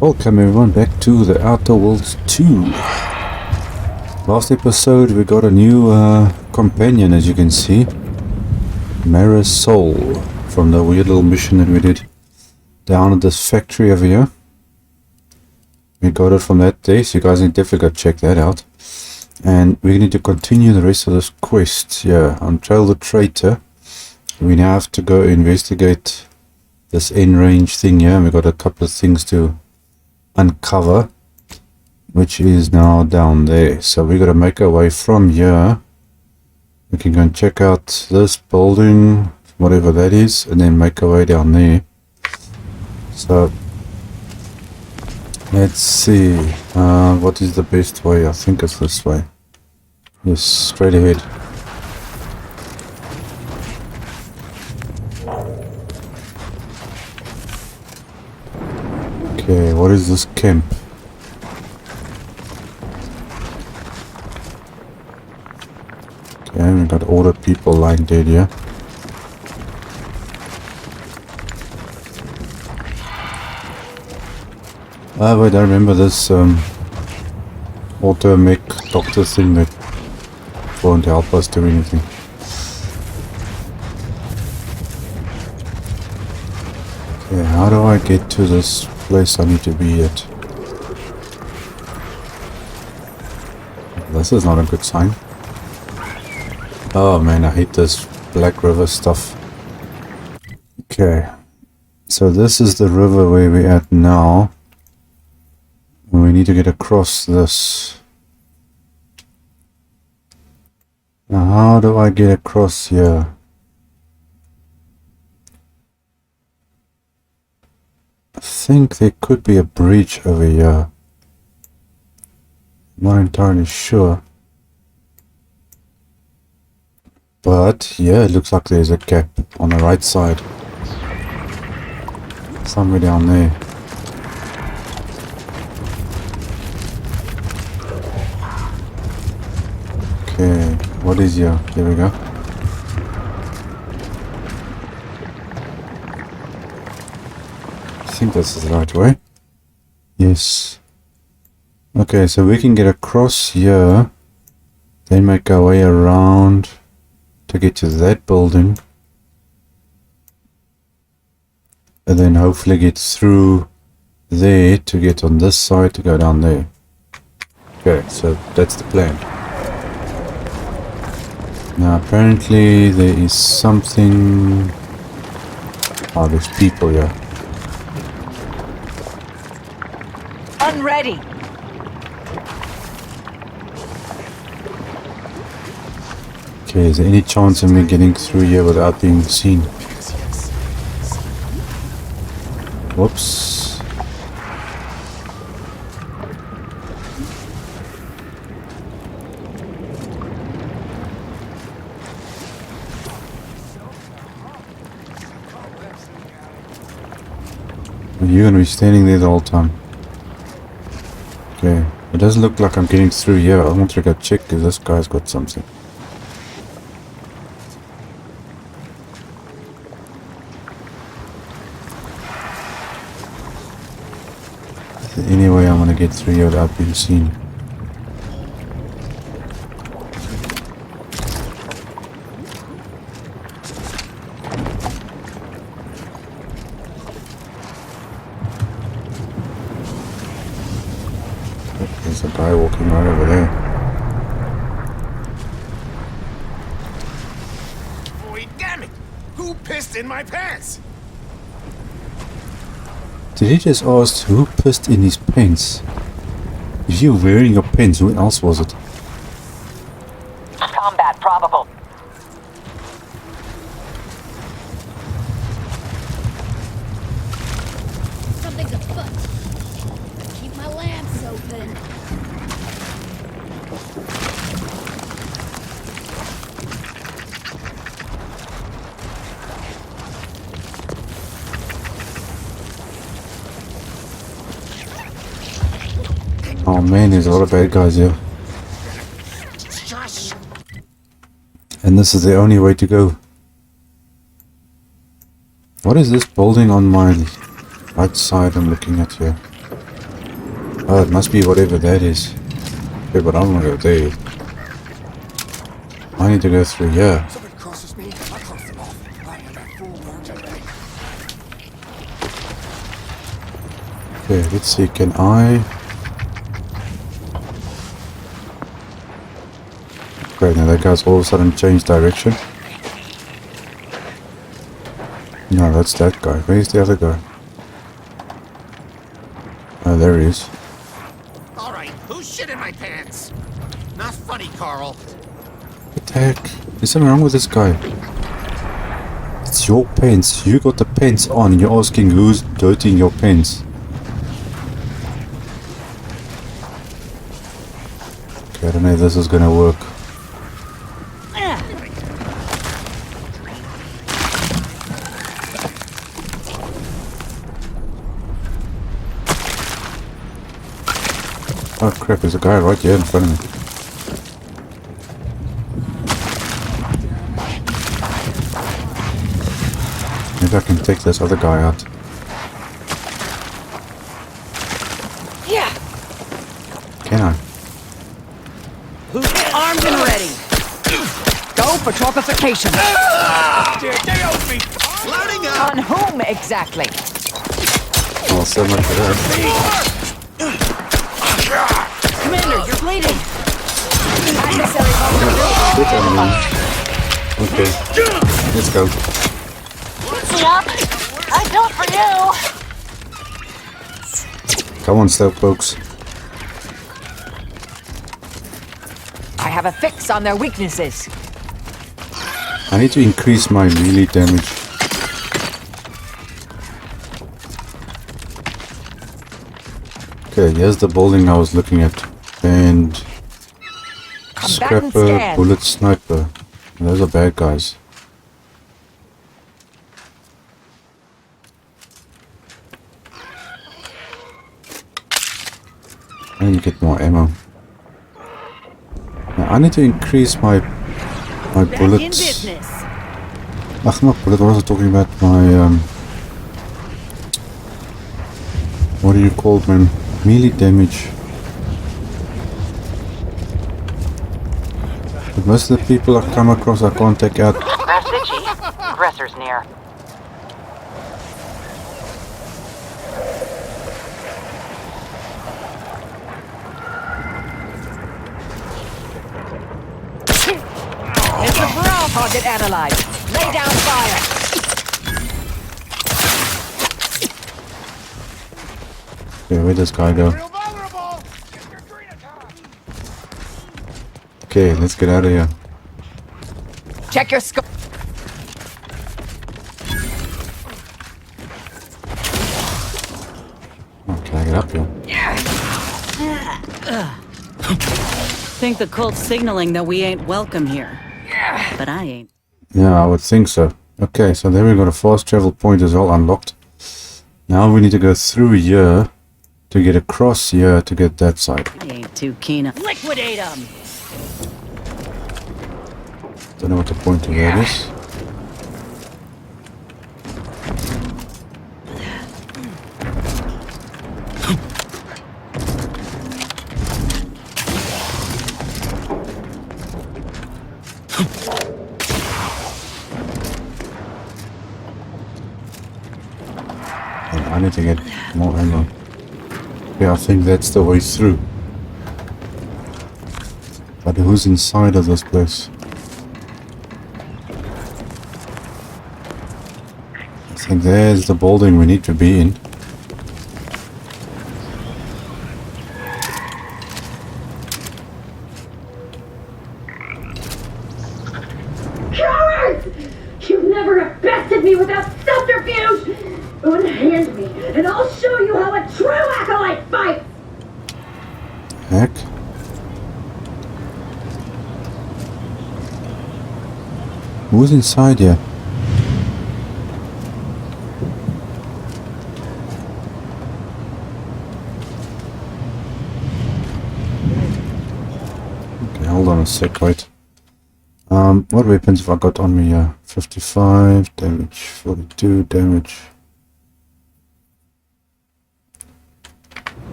Welcome everyone back to the Outer Worlds 2. Last episode we got a new companion, as you can see. Marisol, from the weird little mission that we did down at this factory over here. We got it from that day, so you guys need definitely go check that out. And we need to continue the rest of this quest. Yeah, on Trail the Traitor. We now have to go investigate this end range thing here. We got a couple of things to uncover, which is now down there. So we got to make our way from here. We can go and check out this building, whatever that is, and then make our way down there. So let's see, what is the best way? I think it's this way. Yes, straight ahead. Okay, what is this camp? Okay, we got all the people lying dead here. Wait, I remember this auto-mech doctor thing that won't help us do anything. Okay, how do I get to this place I need to be at? This is not a good sign. Oh man, I hate this Black River stuff. Okay, so this is the river where we're at now. We need to get across this. Now how do I get across here? I think there could be a bridge over here. Not entirely sure. But yeah, it looks like there's a gap on the right side. Somewhere down there. Okay, what is here? Here we go. I think this is the right way. Yes. Okay, so we can get across here, then make our way around to get to that building, and then hopefully get through there to get on this side to go down there. Okay, so that's the plan. Now apparently there is something... Oh, there's people here. Unready. Okay, is there any chance of me getting through here without being seen? Whoops. You're gonna be standing there the whole time. Okay, it doesn't look like I'm getting through here. I want to go check if this guy's got something. Is there any way I'm gonna get through here without being seen? There's a guy walking right over there. Boy, damn it! Who pissed in my pants? Did he just ask who pissed in his pants? If you're wearing your pants, who else was it? Combat probable. Something's afoot. Keep my lamps open. Oh man, there's a lot of bad guys here. Shush! And this is the only way to go. What is this building on my right side I'm looking at here? Oh, it must be whatever that is. Okay, but I don't want to go there. I need to go through here. Somebody crosses me, I cross them off. I am a full moon today. Okay, let's see, can I... Great, now that guy's all of a sudden changed direction. No, that's that guy. Where's the other guy? Oh, there he is. All right, who's shit in my pants? Not funny, Carl. What the heck? There's something wrong with this guy. It's your pants. You got the pants on and you're asking who's dirtying your pants. Okay, I don't know if this is gonna work. Oh crap, there's a guy right here in front of me. Maybe I can take this other guy out. Yeah. Can I? Who's armed and ready? Go for torpification. They owe me. Loading up. On whom exactly? Well, so much for that. Commander, you're bleeding. Quick enemy. Okay, let's go. Yep. I do it for you. Come on, slow folks. I have a fix on their weaknesses. I need to increase my melee damage. Okay, here's the building I was looking at. And Combatant scrapper, scan. bullet sniper. Those are bad guys. And you get more ammo. Now I need to increase my Back in bullets. business. Ach, not bullet. What was I talking about? My what do you call it, man? Melee damage. But most of the people I come across, I can't take out. Crash itchy. Aggressor's near. It's a brow target analyzed. Lay down fire. Okay, where does this guy go? Real vulnerable. Get your green attack. Okay, let's get out of here. Check your scope. Oh, can I get up here? Think the cult's signaling that we ain't welcome here. But I ain't. Yeah, I would think so. Okay, so there we got a fast travel point as well unlocked. Now we need to go through here to get across here to get that side. I ain't too keen on. Liquidate them. Don't know what the point of that is. I need to get more ammo. Yeah, I think that's the way through. But who's inside of this place? I think there's the building we need to be in. Cowards! You never have bested me without subterfuge! Unhand me, and I'll show you how a true acolyte fights! Heck? Who's inside here? Okay, hold on a sec, wait. What weapons have I got on me here? 55 damage, 42 damage.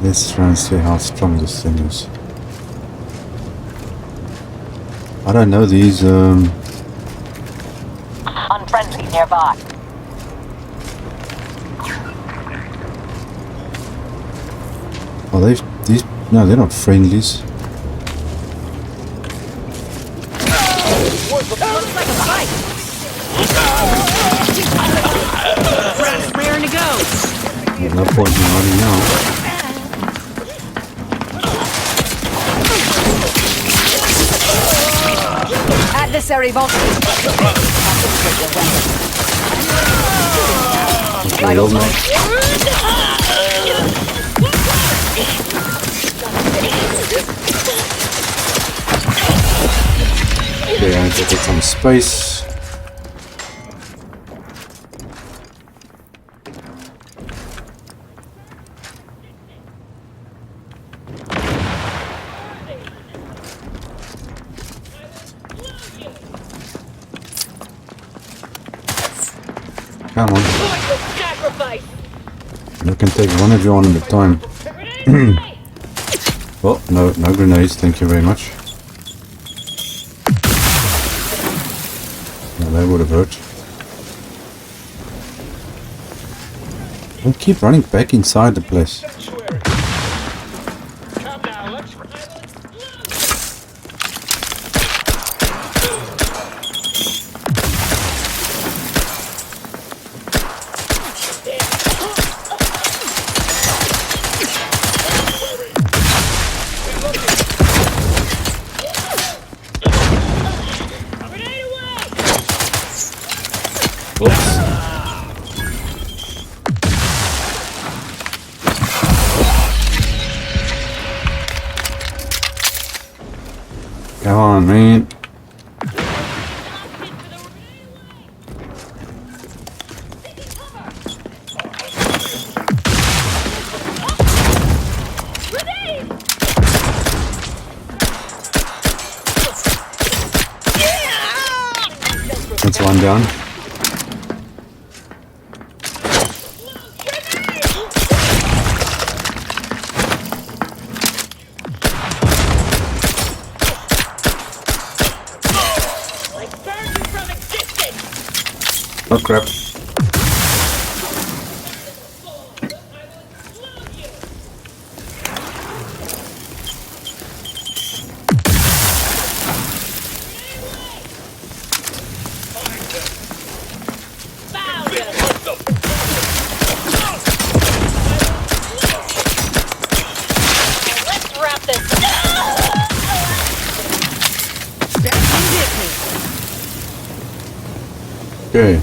Let's try and see how strong this thing is. I don't know these, Unfriendly nearby. are they, these, no, they're not friendlies. Looks like a fight. Raring to go. There's no point in running now. Adversary voltage. Okay, hold on. Okay, I need to get some space. Come on. You can take one of you on at a time. Well, no grenades, thank you very much. No, that would have hurt. Don't keep running back inside the place. Oops. Come on, man. That's one down. Oh crap. Okay,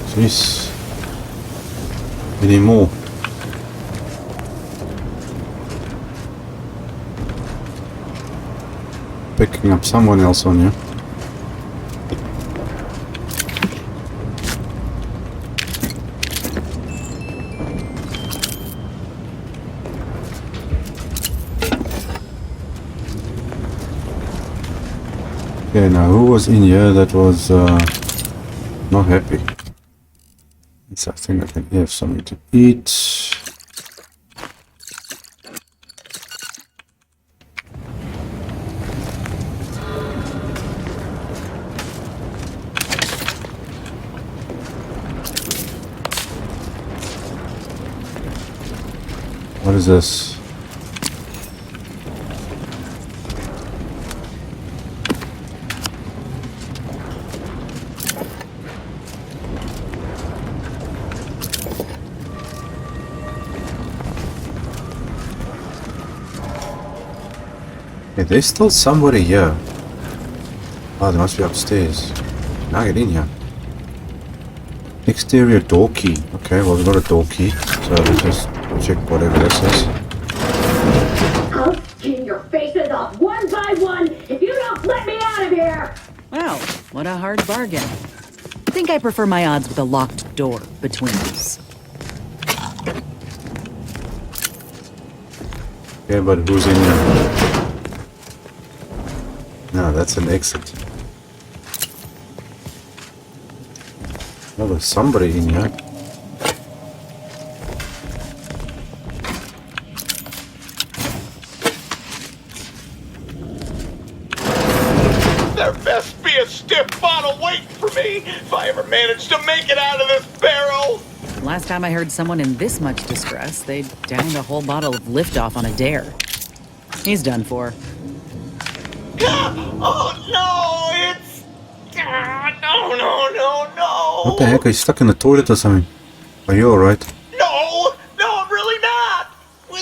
jeez. Any more? Picking up someone else on you. Okay, now who was in here that was not happy? It's I think I can have something to eat. What is this? Okay, there's still somebody here. Oh, they must be upstairs. Now get in here. Exterior door key. Okay, well we've got a door key. So let's just check whatever this is. I'll skin your faces off one by one if you don't let me out of here! Wow, what a hard bargain. I think I prefer my odds with a locked door between us. Yeah, but who's in there? No, that's an exit. Oh, there's somebody in here. fifth bottle waiting for me if I ever manage to make it out of this barrel. Last time I heard someone in this much distress, they downed a whole bottle of liftoff on a dare. He's done for. Oh no, it's... No. What the heck? Are you stuck in the toilet or something? Are you alright? No, I'm really not.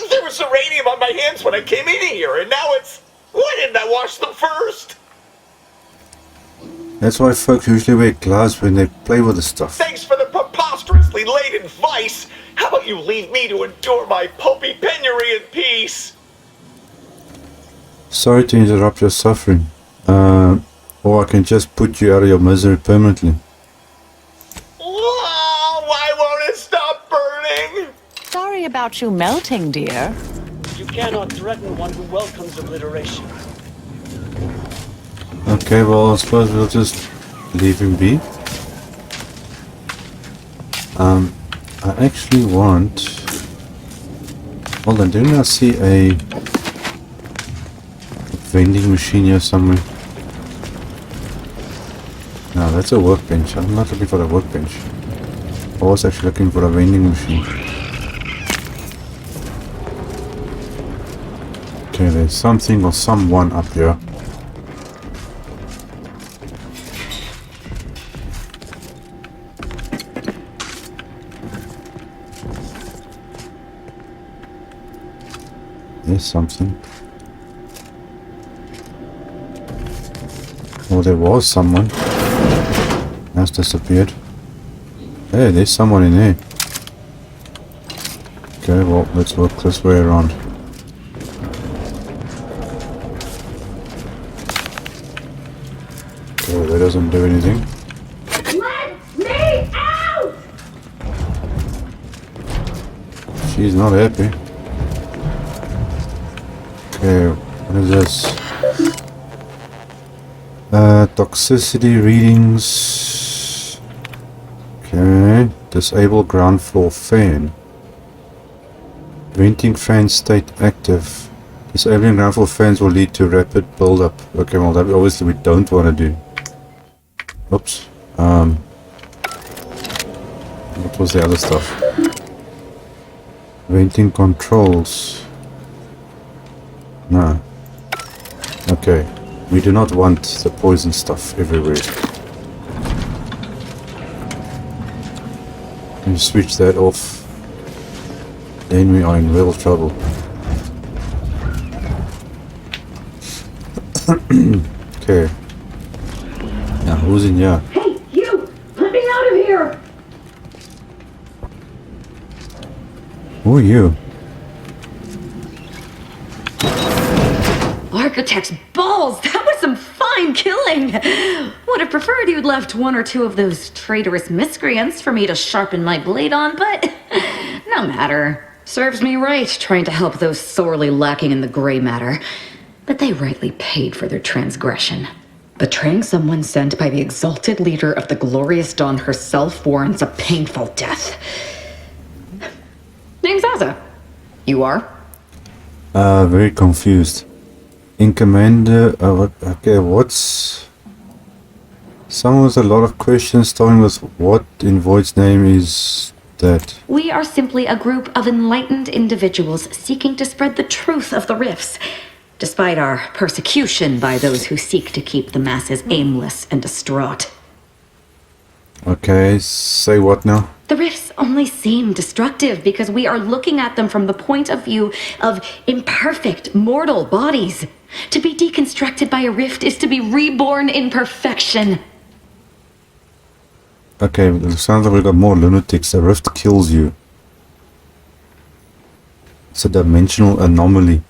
There was uranium on my hands when I came in here, and now it's... Why didn't I wash them first? That's why folks usually wear gloves when they play with the stuff. Thanks for the preposterously late advice. How about you leave me to endure my pulpy penury in peace? Sorry to interrupt your suffering. Or I can just put you out of your misery permanently. Oh, why won't it stop burning? Sorry about you melting, dear. You cannot threaten one who welcomes obliteration. Okay, well, I suppose we'll just leave him be. I actually want... Hold on, didn't I see a vending machine here somewhere? No, that's a workbench. I'm not looking for a workbench. I was actually looking for a vending machine. Okay, there's something or someone up here. There's something. Oh, there was someone. That's disappeared. Hey, there's someone in there. Okay, well, let's work this way around. Okay, that doesn't do anything. Let me out! She's not happy. Okay, what is this? Toxicity readings. Okay, disable ground floor fan. Venting fan state active. Disabling ground floor fans will lead to rapid build-up. Okay, well, that obviously we don't want to do. Oops. What was the other stuff? Venting controls. No. Okay. We do not want the poison stuff everywhere. Can you switch that off? Then we are in real trouble. Okay. Now who's in here? Hey, you! Let me out of here! Who are you? Architect's balls! That was some fine killing! Would have preferred you'd left one or two of those traitorous miscreants for me to sharpen my blade on, but no matter. Serves me right trying to help those sorely lacking in the gray matter. But they rightly paid for their transgression. Betraying someone sent by the exalted leader of the glorious dawn herself warrants a painful death. Name's Azza. You are? Very confused. In commander, okay, what's... Someone with a lot of questions starting with what in Void's name is that? We are simply a group of enlightened individuals seeking to spread the truth of the rifts, despite our persecution by those who seek to keep the masses aimless and distraught. Okay, say what now? The rifts only seem destructive because we are looking at them from the point of view of imperfect, mortal bodies. To be deconstructed by a rift is to be reborn in perfection. Okay, it sounds like we got more lunatics. A rift kills you. It's a dimensional anomaly.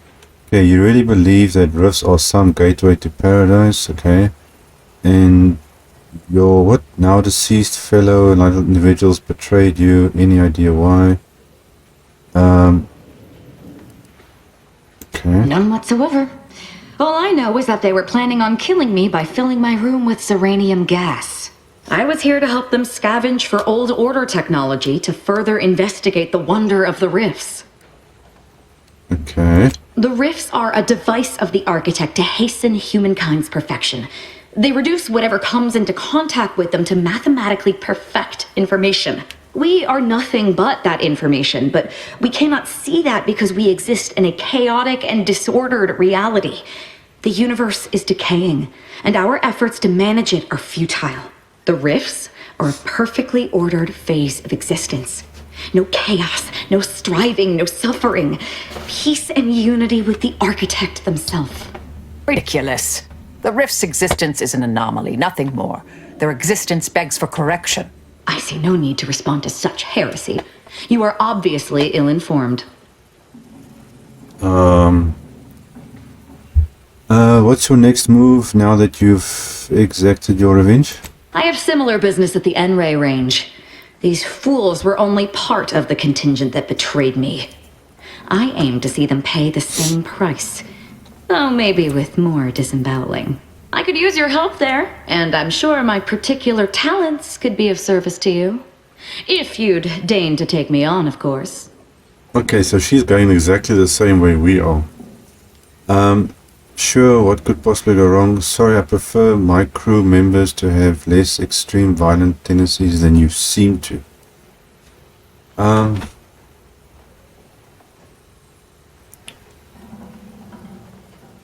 Okay, you really believe that rifts are some gateway to paradise, okay? And your what now deceased fellow enlightened individuals betrayed you. Any idea why? Okay. None whatsoever. All I know is that they were planning on killing me by filling my room with xeranium gas. I was here to help them scavenge for old order technology to further investigate the wonder of the rifts. Okay. The rifts are a device of the architect to hasten humankind's perfection. They reduce whatever comes into contact with them to mathematically perfect information. We are nothing but that information, but we cannot see that because we exist in a chaotic and disordered reality. The universe is decaying, and our efforts to manage it are futile. The rifts are a perfectly ordered phase of existence. No chaos, no striving, no suffering. Peace and unity with the architect themselves. Ridiculous. The Rift's existence is an anomaly, nothing more. Their existence begs for correction. I see no need to respond to such heresy. You are obviously ill-informed. What's your next move now that you've exacted your revenge? I have similar business at the N-Ray range. These fools were only part of the contingent that betrayed me. I aim to see them pay the same price, though maybe with more disemboweling. I could use your help there, and I'm sure my particular talents could be of service to you. If you'd deign to take me on, of course. Okay, so she's going exactly the same way we are. Sure, what could possibly go wrong? Sorry, I prefer my crew members to have less extreme violent tendencies than you seem to.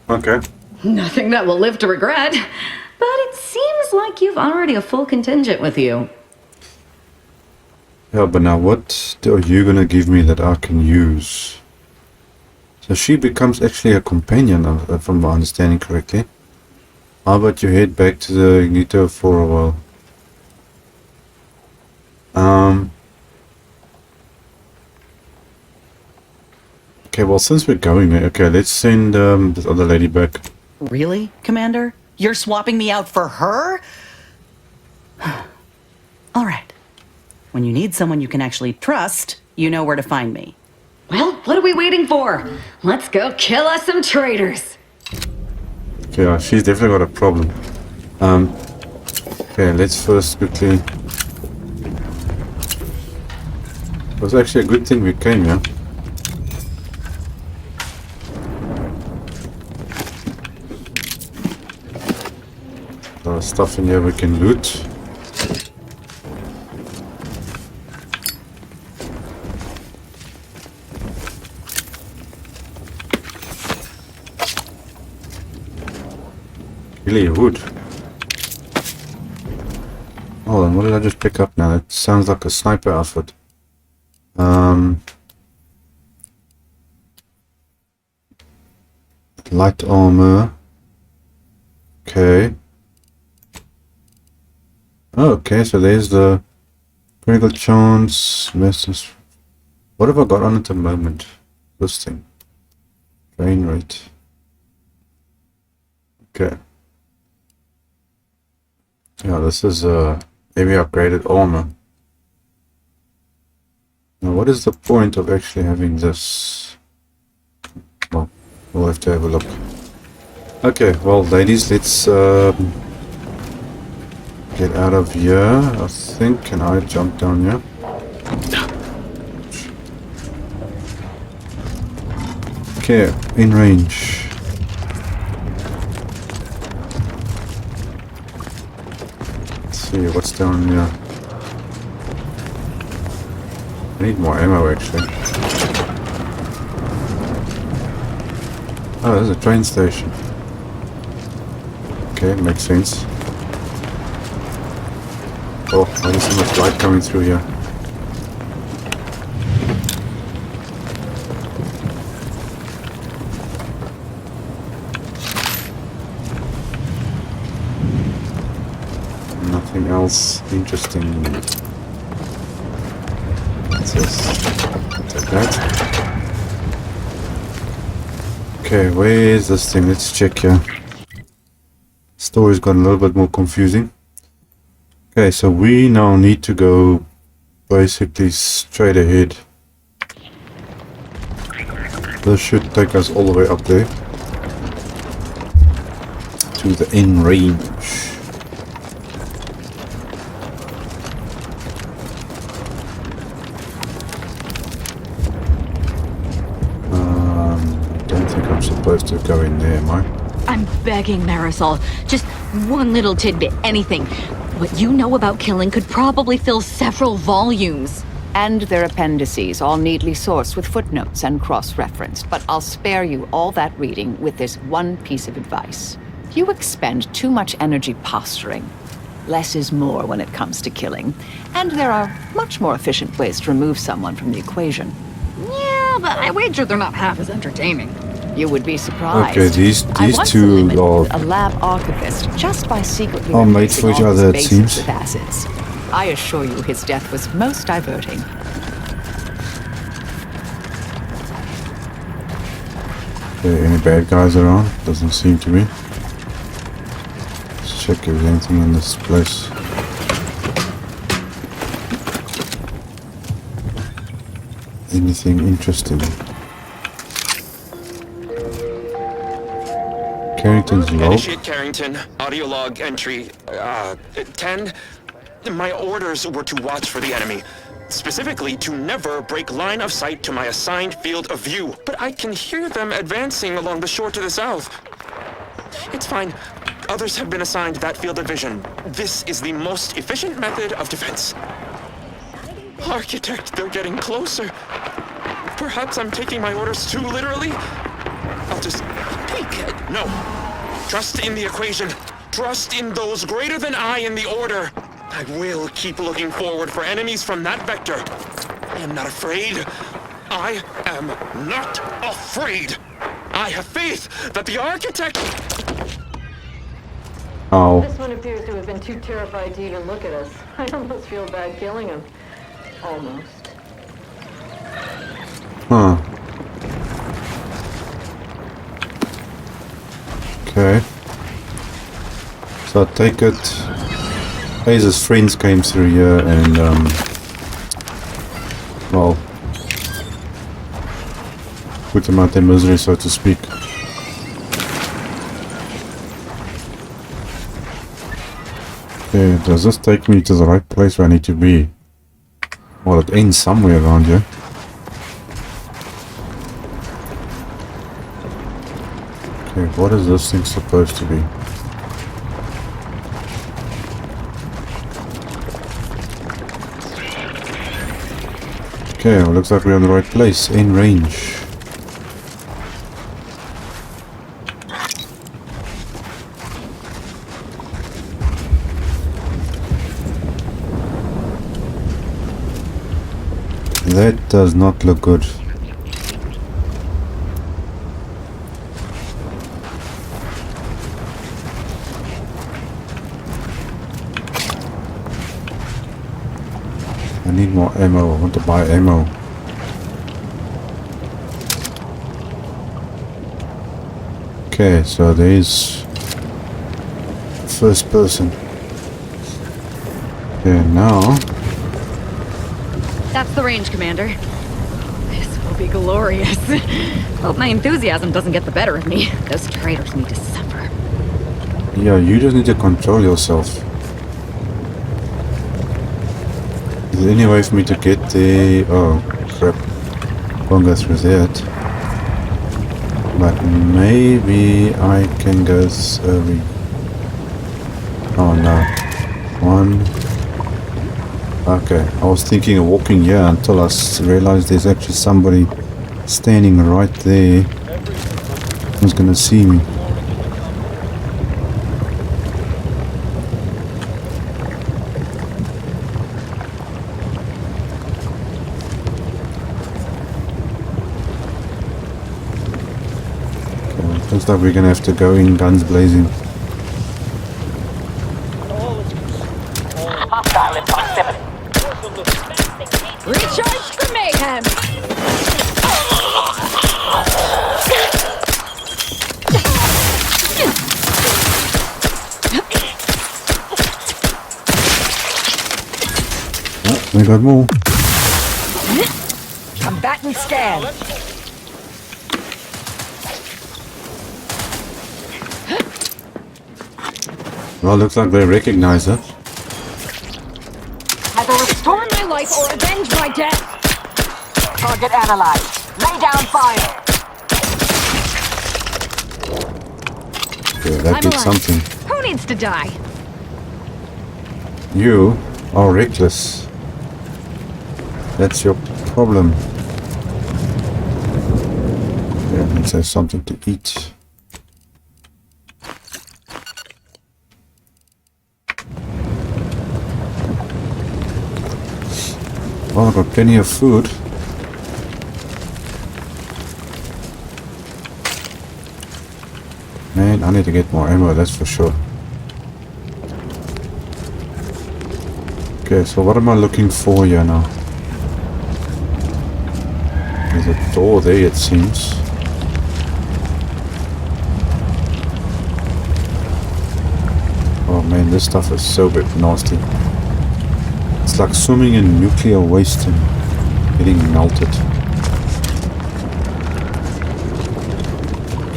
Okay. Nothing that will live to regret. But it seems like you've already a full contingent with you. Yeah, but now what are you gonna give me that I can use? So she becomes actually a companion, from my understanding correctly. How about you head back to the Ignito for a while? Okay, well, since we're going there, okay, let's send this other lady back. Really, Commander? You're swapping me out for her? All right. When you need someone you can actually trust, you know where to find me. Well, what are we waiting for? Let's go kill us some traitors. Yeah, she's definitely got a problem. Okay, let's first quickly... It was actually a good thing we came here. A lot of stuff in here we can loot. Really wood. Oh, and what did I just pick up now? It sounds like a sniper outfit. Light armor. Okay. Okay, so there's the critical chance. What have I got on at the moment? This thing. Drain rate. Okay. Yeah, this is heavy upgraded armor. Now, what is the point of actually having this? Well, we'll have to have a look. Okay, well, ladies, let's get out of here. I think. Can I jump down here? Okay, in range. See what's down here. I need more ammo actually. Oh, there's a train station. Okay, makes sense. Oh, why is so much light coming through here? Nothing else interesting. What's this? Take that. Okay, where is this thing? Let's check here. Story's got a little bit more confusing. Okay, so we now need to go basically straight ahead. This should take us all the way up there to the end range. Don't think I'm supposed to go in there, am I? I'm begging, Marisol. Just one little tidbit, anything. What you know about killing could probably fill several volumes. And their appendices, all neatly sourced with footnotes and cross-referenced. But I'll spare you all that reading with this one piece of advice. You expend too much energy posturing. Less is more when it comes to killing. And there are much more efficient ways to remove someone from the equation. Yeah, but I wager they're not half as entertaining. You would be surprised. Okay, these I once two eliminated are a lab archivist just by secretly made for replacing each all his other, it bases seems. with acids. I assure you his death was most diverting. Okay, any bad guys around? Doesn't seem to be. Let's check if there's anything in this place. Anything interesting? Carrington's log. Initiate Carrington. Audio log entry 10. My orders were to watch for the enemy. Specifically, to never break line of sight to my assigned field of view. But I can hear them advancing along the shore to the south. It's fine. Others have been assigned that field of vision. This is the most efficient method of defense. Architect, they're getting closer. Perhaps I'm taking my orders too literally? I'll just peek. No. Trust in the equation. Trust in those greater than I in the order. I will keep looking forward for enemies from that vector. I am not afraid. I am not afraid. I have faith that the architect... Oh. This one appears to have been too terrified to even look at us. I almost feel bad killing him. Almost. Huh. Okay. So I take it Haze's friends came through here and well, put them out their misery, so to speak. Okay, does this take me to the right place where I need to be? Well, it ends somewhere around here. Okay, what is this thing supposed to be? Okay, well, looks like we're in the right place, in range. That does not look good. I need more ammo. I want to buy ammo. Okay, so there's first person. Okay, now That's the range, Commander. This will be glorious. Hope my enthusiasm doesn't get the better of me. Those traitors need to suffer. yeah, you just need to control yourself. Is there any way for me to get the... oh, crap. Won't go through that. But maybe I can go through... oh no. One... okay, I was thinking of walking here until I realized there's actually somebody standing right there who's gonna see me. Looks like we're gonna have to go in guns blazing. Hostile in proximity. Recharge for mayhem! Oh, we got more. Combatant scan. Well, looks like they recognize it. Either restore my life or avenge my death. Target analyzed. Lay down fire. Yeah, that did something. Who needs to die? You are reckless. That's your problem. Yeah, let's have something to eat. Well, I've got plenty of food. Man, I need to get more ammo, that's for sure. Okay, so what am I looking for here now? There's a door there, it seems. Oh man, this stuff is so bit nasty. It's like swimming in nuclear waste and getting melted.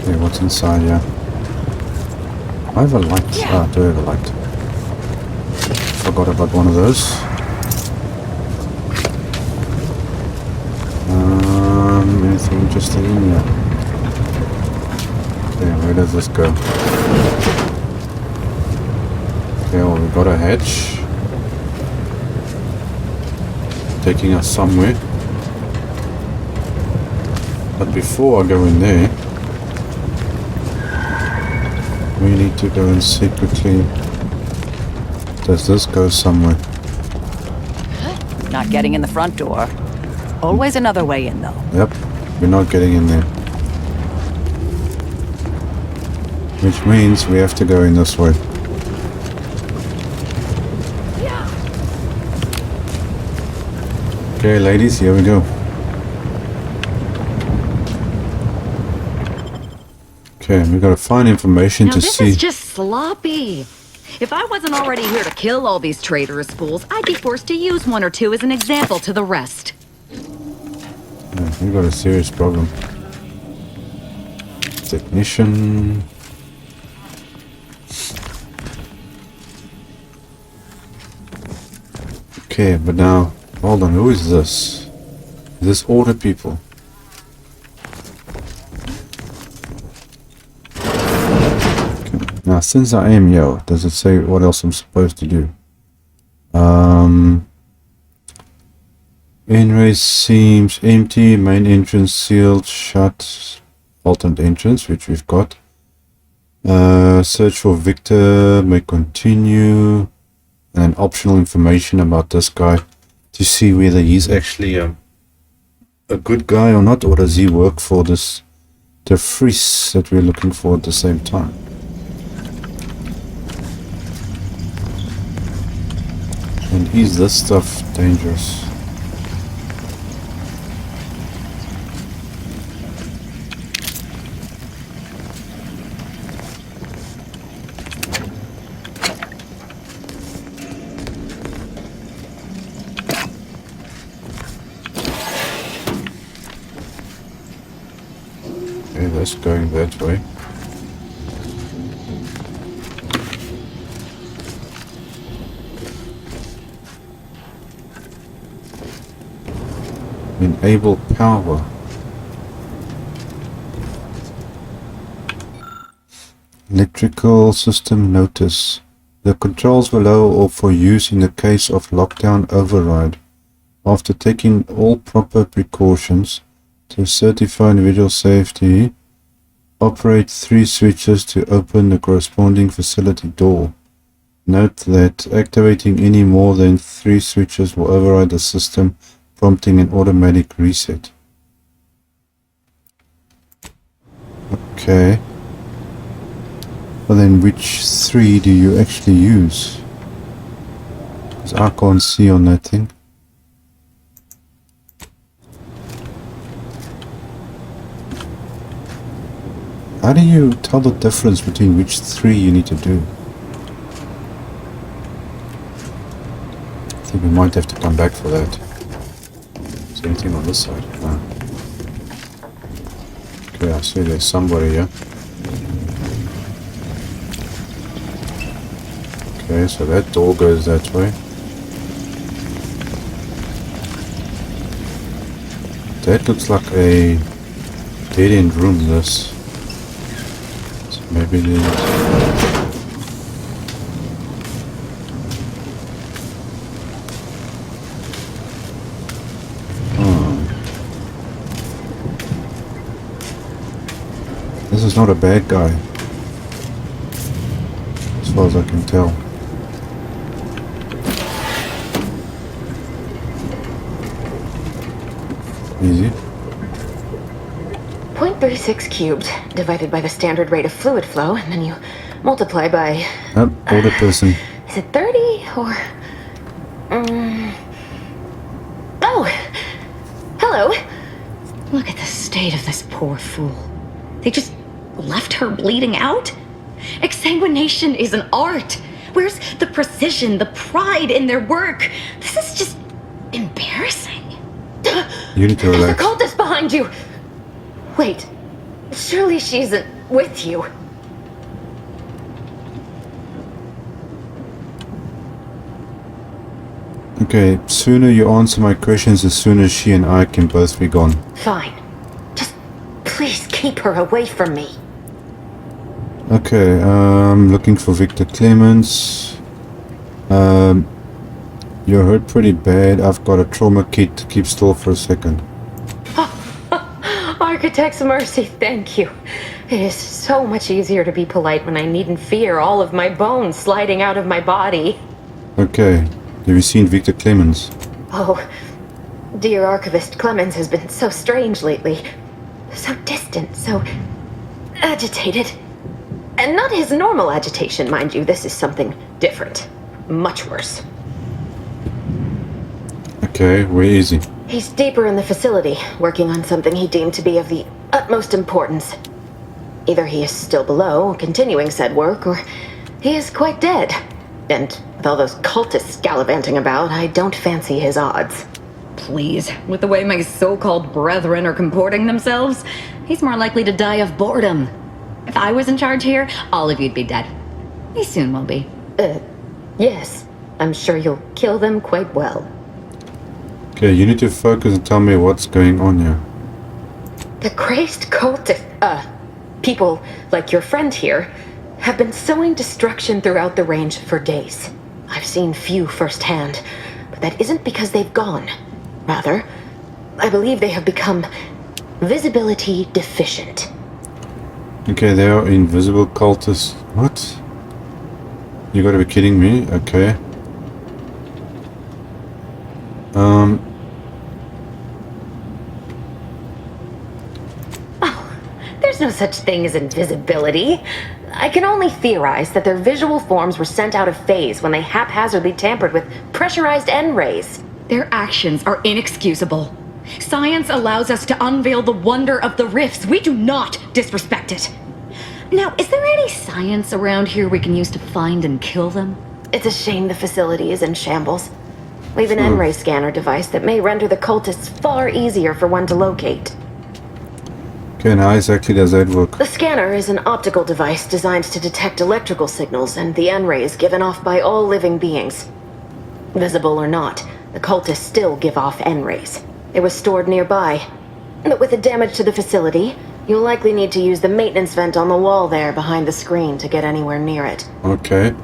Okay, what's inside here? I have a light. Ah, I do have a light. Forgot about one of those. Anything interesting in here? Okay, where does this go? Okay, well, we got a hatch. Taking us somewhere. But before I go in there, we need to go and see quickly. Does this go somewhere? Not getting in the front door. Always another way in, though. Yep, we're not getting in there. Which means we have to go in this way. Okay, ladies, here we go. Okay, we gotta find information to see. This is just sloppy. If I wasn't already here to kill all these traitorous fools, I'd be forced to use one or two as an example to the rest. Yeah, we got a serious problem. Technician. Okay, but now, hold on, who is this? Is this order people? Now, since I am here, does it say what else I'm supposed to do? Entrance seems empty, main entrance sealed, shut, alternate entrance, which we've got. Search for Victor, may continue, and optional information about this guy to see whether he's actually a good guy or not, or does he work for this, the Fries that we're looking for at the same time. And is this stuff dangerous? Okay, that's going that way. Enable power. Electrical system notice. The controls below are for use in the case of lockdown override. After taking all proper precautions to certify individual safety, operate 3 switches to open the corresponding facility door. Note that activating any more than 3 switches will override the system, prompting an automatic reset. Okay. Well then, which 3 do you actually use? Because I can't see on that thing. How do you tell the difference between which 3 you need to do? I think we might have to come back for that. Is there anything on this side? No. Okay, I see there's somebody here. Okay, so that door goes that way. That looks like a dead-end room, this. So Maybe it is. This is not a bad guy, as far as I can tell. Easy. 0.36 cubed divided by the standard rate of fluid flow, and then you multiply by... Oh, older person. Is it 30 or... Oh! Hello! Look at the state of this poor fool. They just left her bleeding out? Exsanguination is an art. Where's the precision, the pride in their work? This is just embarrassing. You need to There's a relax. cultist behind you! Wait, surely she isn't with you. Okay, sooner you answer my questions, the sooner she and I can both be gone. Fine. Just please keep her away from me. Okay, looking for Victor Clemens. You're hurt pretty bad. I've got a trauma kit. Keep still for a second. Architect's mercy, thank you. It is so much easier to be polite when I needn't fear all of my bones sliding out of my body. Okay, have you seen Victor Clemens? Oh, dear Archivist Clemens has been so strange lately. So distant, so agitated. And not his normal agitation, mind you. This is something different. Much worse. Okay, where is he? He's deeper in the facility, working on something he deemed to be of the utmost importance. Either he is still below, continuing said work, or he is quite dead. And with all those cultists gallivanting about, I don't fancy his odds. Please, with the way my so-called brethren are comporting themselves, he's more likely to die of boredom. If I was in charge here, all of you'd be dead. He soon will be. Yes. I'm sure you'll kill them quite well. Okay, you need to focus and tell me what's going on here. The crazed people like your friend here have been sowing destruction throughout the range for days. I've seen few firsthand, but that isn't because they've gone. Rather, I believe they have become visibility deficient. Okay, they are invisible cultists. What? You gotta be kidding me? Okay. There's no such thing as invisibility. I can only theorize that their visual forms were sent out of phase when they haphazardly tampered with pressurized N-rays. Their actions are inexcusable. Science allows us to unveil the wonder of the rifts. We do not disrespect it. Now, is there any science around here we can use to find and kill them? It's a shame the facility is in shambles. We've an N-ray scanner device that may render the cultists far easier for one to locate. Okay, and how exactly does that work? The scanner is an optical device designed to detect electrical signals and the N-rays given off by all living beings. Visible or not, the cultists still give off N-rays. It was stored nearby. But with the damage to the facility, you'll likely need to use the maintenance vent on the wall there behind the screen to get anywhere near it. Okay.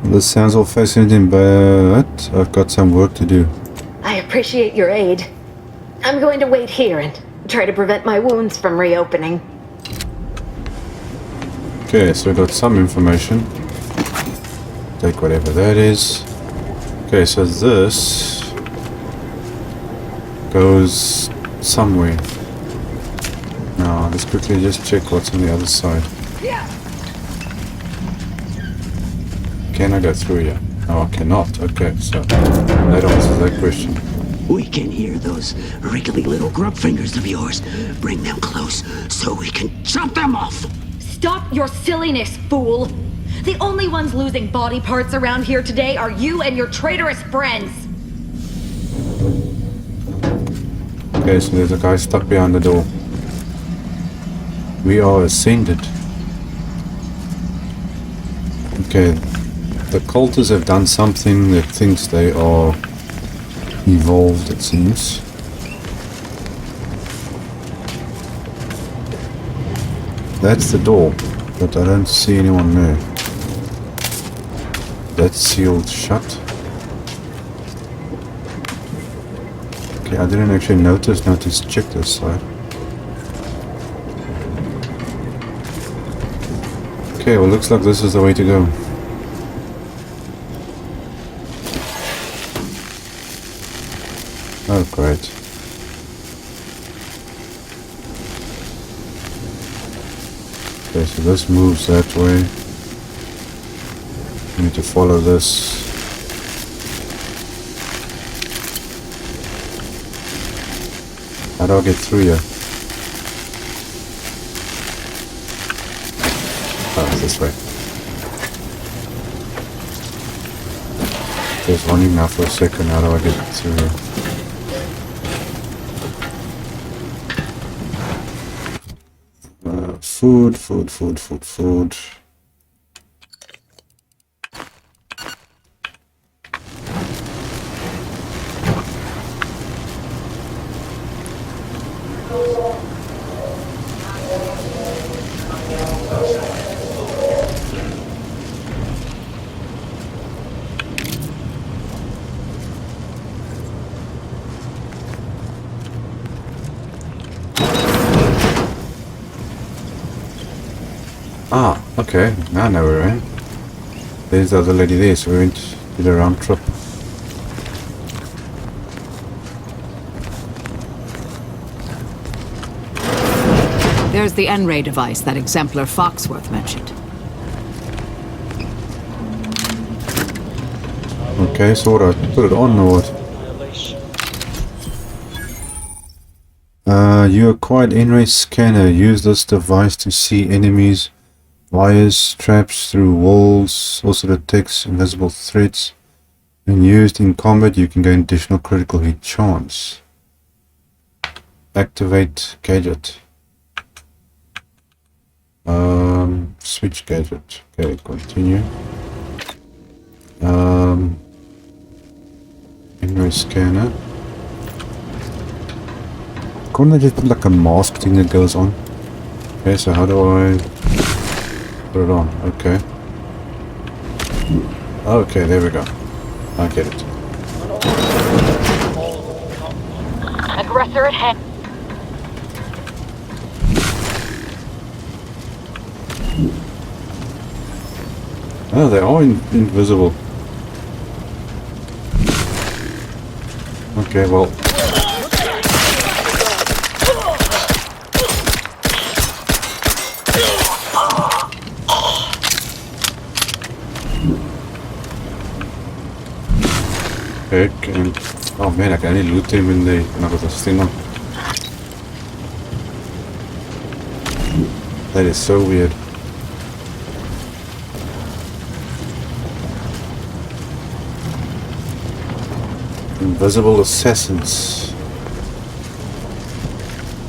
This sounds all fascinating, but I've got some work to do. I appreciate your aid. I'm going to wait here and try to prevent my wounds from reopening. Okay, so I got some information. Take whatever that is. Okay, so this goes somewhere. Now, let's quickly just check what's on the other side. Can I go through here? No, I cannot. Okay, so that answers that question. We can hear those wriggly little grub fingers of yours. Bring them close so we can chop them off. Stop your silliness, fool! The only ones losing body parts around here today are you and your traitorous friends! Okay, so there's a guy stuck behind the door. We are ascended. Okay, the cultists have done something that thinks they are evolved, it seems. That's the door. But I don't see anyone there. That's sealed shut. Okay, I didn't actually notice. Now let's check this side. Okay, well, looks like this is the way to go. Oh, great. Okay, so this moves that way. We need to follow this. How do I get through here? Oh, this way. Just running now for a second. How do I get through here? Food. Ah, okay, now I know we're in. There's the other lady there, so we went to the round trip. There's the N-ray device that Exemplar Foxworth mentioned. Okay, so what, I put it on or what? You acquired N-ray scanner. Use this device to see enemies, wires, traps through walls, also detects invisible threats. When used in combat, you can gain additional critical hit chance. Activate gadget. Switch gadget. Okay, continue. N-ray scanner. Couldn't I just put like a mask thing that goes on? Okay, so how do I put it on? Okay. Okay, there we go. I get it. Aggressor at hand. Oh, they are invisible. Okay, well. Heck, and oh man, I can only loot him when I got this thing on. That is so weird. Invisible assassins.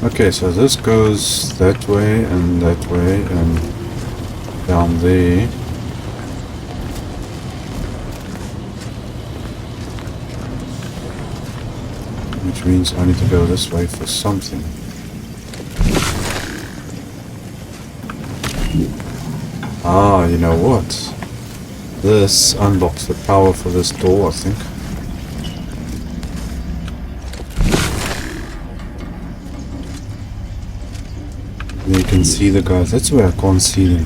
Okay, so this goes that way and down there. Which means I need to go this way for something. Ah, you know what? This unlocks the power for this door, I think. You can see the guys. That's where I can't see them.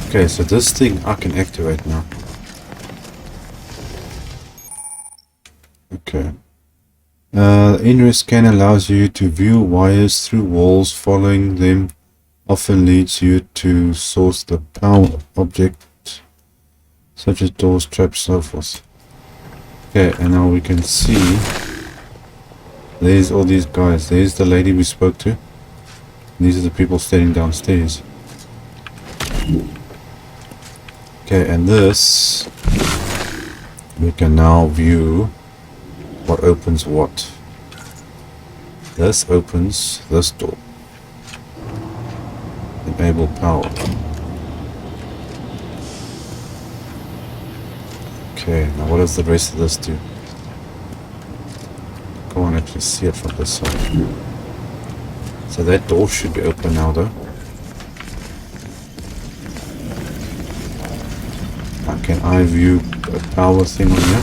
Okay, so this thing I can activate now. Okay. The N-ray scanner allows you to view wires through walls. Following them often leads you to source the power object, such as doors, traps, so forth. Okay, and now we can see there's all these guys. There's the lady we spoke to. These are the people standing downstairs. Okay, and this we can now view what opens what. This opens this door. Enable power. Okay, now what does the rest of this do? Go on, actually see it from this side. So that door should be open now though. Can I view a power thing on here?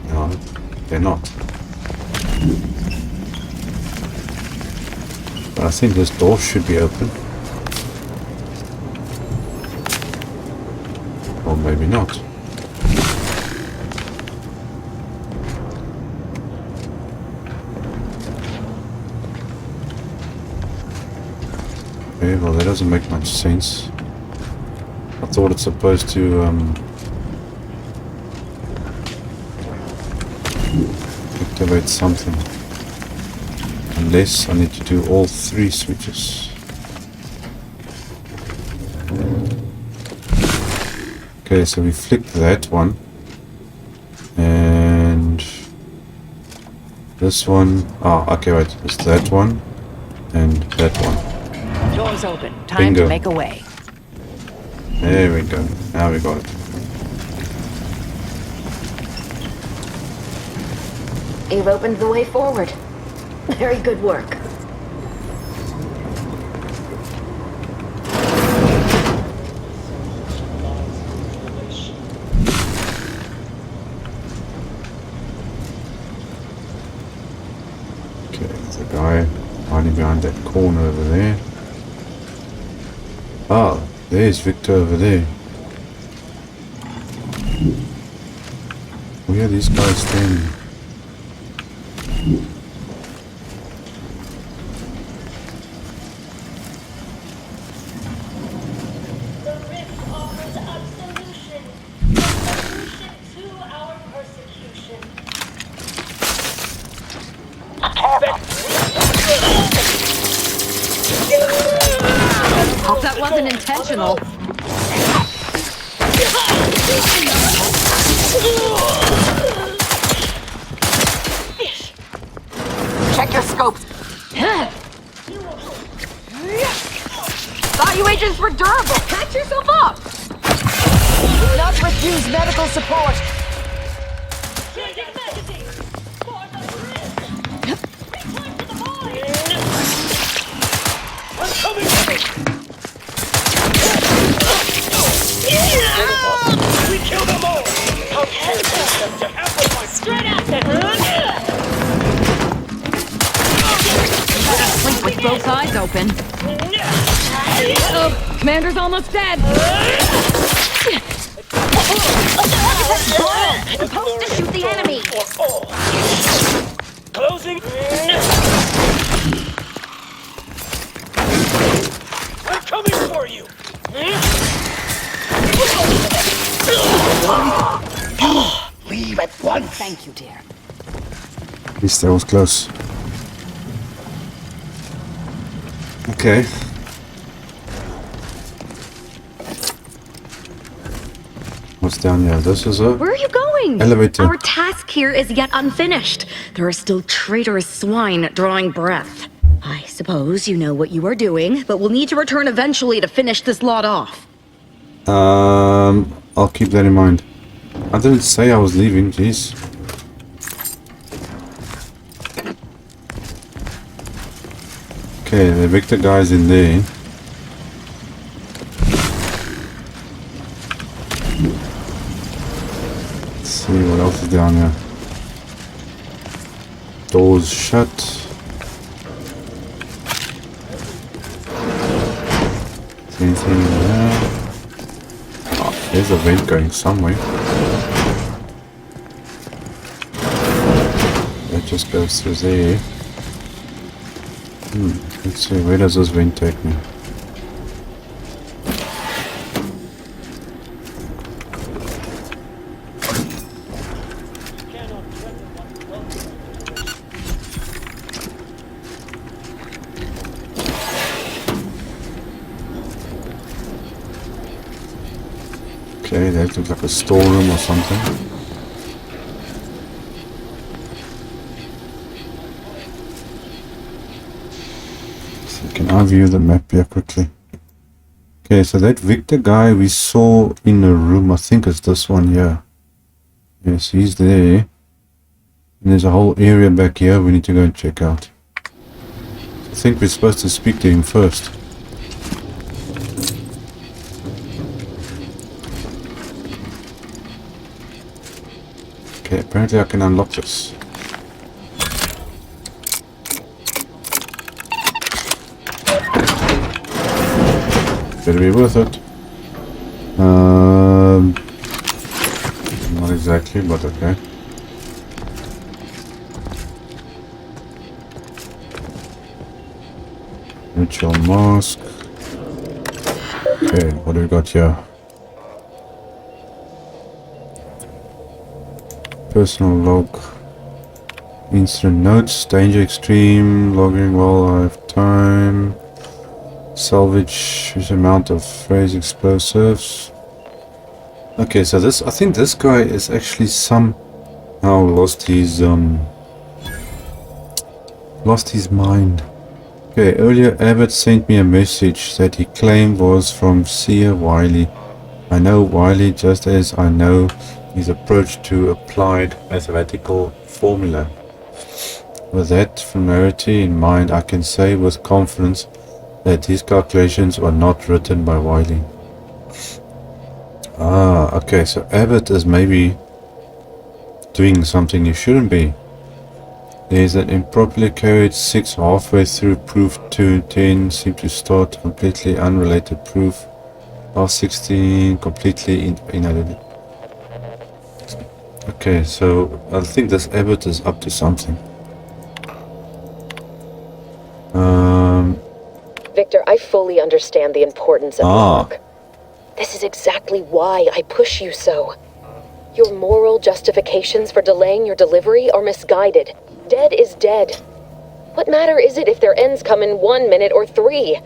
No, they're not. But I think this door should be open. Or maybe not. Okay, well that doesn't make much sense. I thought it's supposed to activate something. Unless I need to do all 3 switches. Okay, so we flick that one. And this one. Oh, okay, wait. It's that one. And that one. Doors open. Time Bingo. to make a way. There we go. Now we got it. You've opened the way forward. Very good work. Okay, there's a guy hiding behind that corner over there. Ah, there's Victor over there. Where are these guys standing? Hope that wasn't intentional. Check your scopes. Thought you agents were durable. Patch yourself up. Not refuse medical support. We killed them all! How dare them to half of my straight at Sleep with both eyes open. Oh, Commander's almost dead. Supposed to shoot the enemy. Closing. I'm coming for you. Leave at once. Thank you, dear. At least that was close. Okay. What's down here? This is a Where are you going? elevator. Our task here is yet unfinished. There are still traitorous swine drawing breath. I suppose you know what you are doing, but we'll need to return eventually to finish this lot off. I'll keep that in mind. I didn't say I was leaving, jeez. Okay, the Victor guy's in there. Let's see what else is down here. Doors shut. Anything there? Oh, there's a vent going somewhere. That just goes through there. Let's see, where does this vent take me? Okay, that looks like a storeroom or something. So can I view the map here quickly? Okay, so that Victor guy we saw in a room, I think it's this one here. Yes, he's there. And there's a whole area back here we need to go and check out. I think we're supposed to speak to him first. apparently I can unlock this. Better be worth it. Not exactly, but okay. Ritual mask. Okay, what do we got here? Personal log. Incident notes. Danger extreme. Logging while I have time. Salvage huge amount of phrase explosives. Okay, so this, I think this guy is actually somehow lost his mind. Okay, earlier Abbott sent me a message that he claimed was from Seer Wiley. I know Wiley just as I know his approach to applied mathematical formula. With that familiarity in mind, I can say with confidence that these calculations are not written by Wiley. Ah, okay, so Abbott is maybe doing something he shouldn't be. There's an improperly carried 6 halfway through proof 2 and 10 seem to start completely unrelated proof. Last 16 completely inedited. Okay, so I think this Abbott is up to something. Victor, I fully understand the importance of the work. This is exactly why I push you so. Your moral justifications for delaying your delivery are misguided. Dead is dead. What matter is it if their ends come in 1 minute or 3?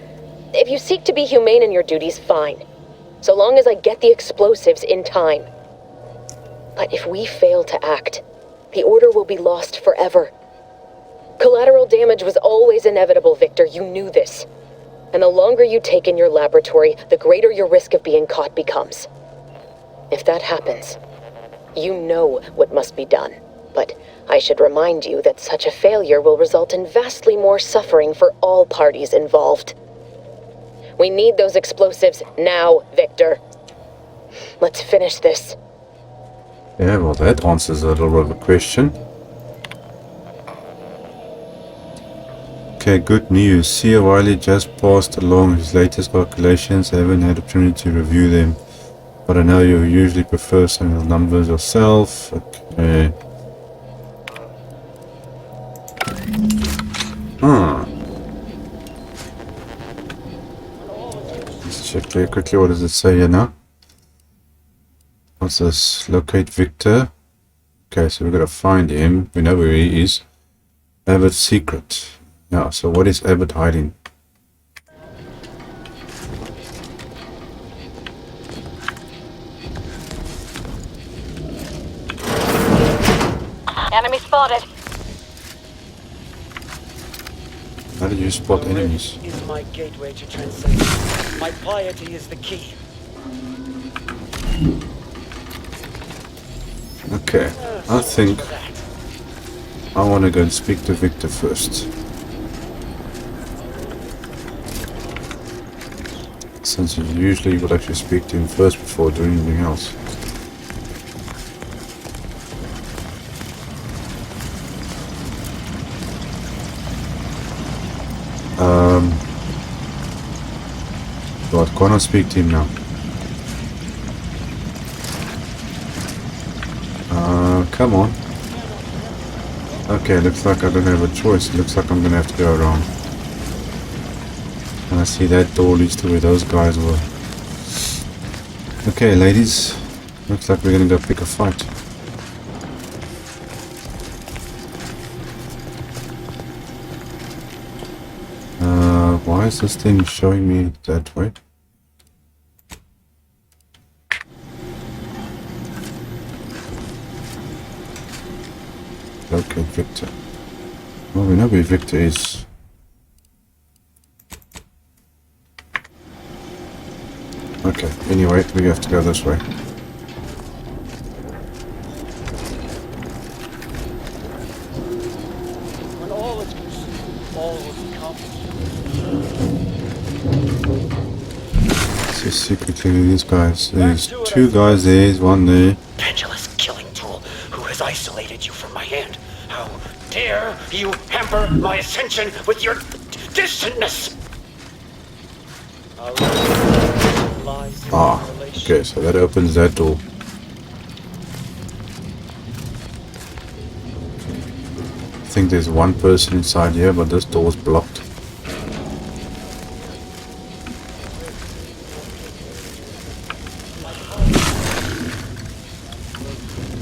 If you seek to be humane in your duties, fine. So long as I get the explosives in time. But if we fail to act, the order will be lost forever. Collateral damage was always inevitable, Victor. You knew this. And the longer you take in your laboratory, the greater your risk of being caught becomes. If that happens, you know what must be done. But I should remind you that such a failure will result in vastly more suffering for all parties involved. We need those explosives now, Victor. Let's finish this. Yeah, well, that answers a little bit of a question. Okay, good news. Seer Wiley just passed along his latest calculations. I haven't had opportunity to review them, but I know you usually prefer some of the numbers yourself. Okay. Let's check very quickly. What does it say here now? What's this? Locate Victor. Okay, so we've got to find him. We know where he is. Abbott's secret. Yeah, so what is Abbott hiding? Enemy spotted. How did you spot enemies? Is my gateway to transcendence. My piety is the key. Okay, I think I want to go and speak to Victor first. Since you usually would actually speak to him first before doing anything else. But can I speak to him now? Come on. Okay, looks like I don't have a choice. It looks like I'm gonna have to go around. And I see that door leads to where those guys were. Okay, ladies. Looks like we're gonna go pick a fight. Why is this thing showing me that way? Locate Victor. Well, we know where Victor is. Okay, anyway, we have to go this way. When all is consumed, all will become. So secretly these guys. There's two guys there, there's one there. Pendulous killing tool who has isolated How dare you hamper my ascension with your distantness? Ah, okay, so that opens that door. I think there's one person inside here, but this door is blocked.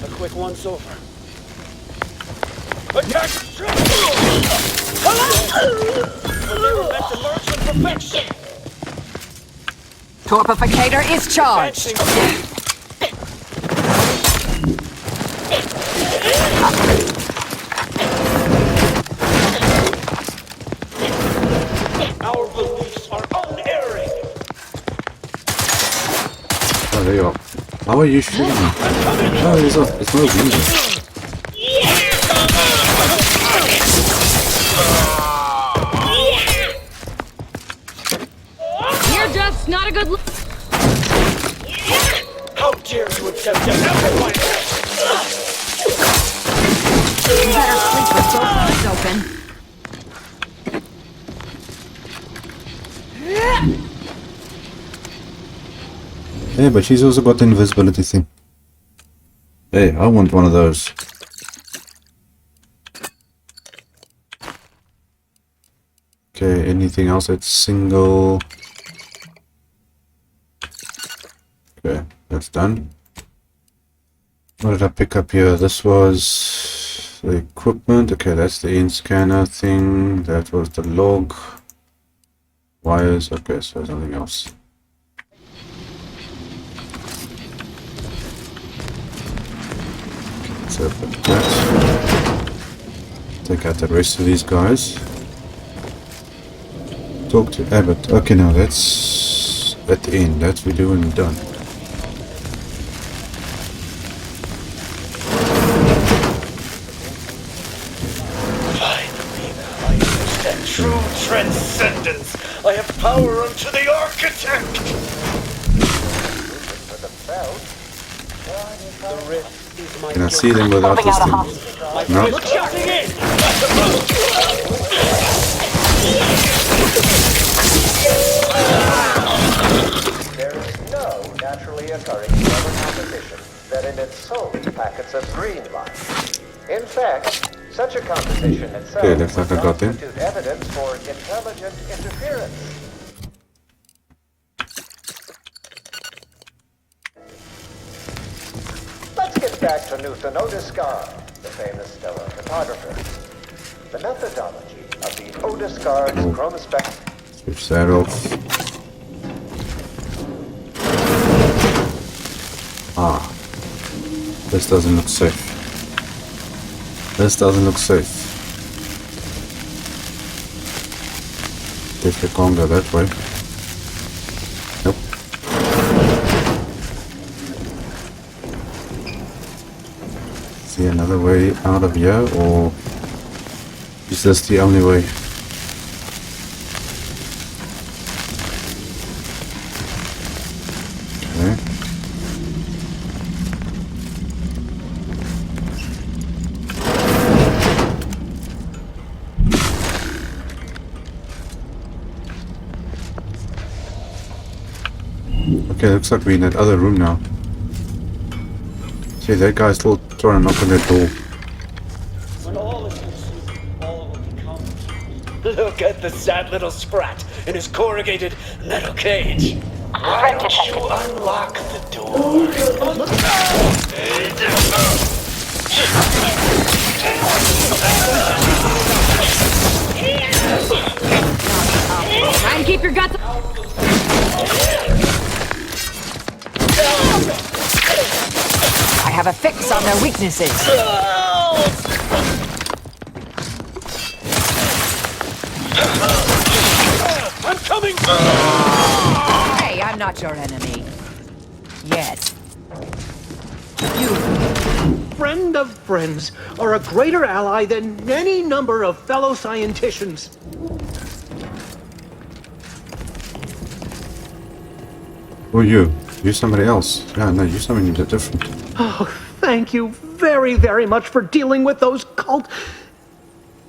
A quick once over. Attack! We're never meant to merge with perfection! Torpificator is charged. Our beliefs are unerring. Oh, there you are. How are you shooting me? Oh, it's no reason. You're just not a good look. How dare you attempt to amplify this? You better sleep with both eyes open. Yeah, but she's also got the invisibility thing. Hey, I want one of those. Okay, anything else that's single? Okay, that's done. What did I pick up here? This was the equipment. Okay, that's the in-scanner thing. That was the log. Wires. Okay, so there's nothing else. Let's open that. Take out the rest of these guys. Talk to Abbott. Okay, now that's at the end. That's we do and done. True transcendence. I have power unto the architect. Can I see them without this thing? No? There is no naturally occurring clever composition that in its soul packets of green light. In fact, such a composition itself Okay, looks like I got them. constitute evidence for intelligent interference. Let's get back to Newton Odiscard, the famous stellar photographer. The methodology of the Odiscard chromospectrum. Switch that off. Ah, this doesn't look safe. This doesn't look safe. Definitely can't go that way. Nope. See another way out of here, or is this the only way? Okay. Okay, looks like we're in that other room now. See, that guy's still trying to knock on that door. When all is consumed, all will become. Look at the sad little sprat in his corrugated metal cage. Why don't you unlock the door? Try and keep your guts. I have a fix on their weaknesses. I'm coming! Hey, I'm not your enemy. Yet. You, friend of friends, are a greater ally than any number of fellow scienticians. Who are you? You're somebody else. Yeah, no, you're something different. Oh, thank you very, very much for dealing with those cult...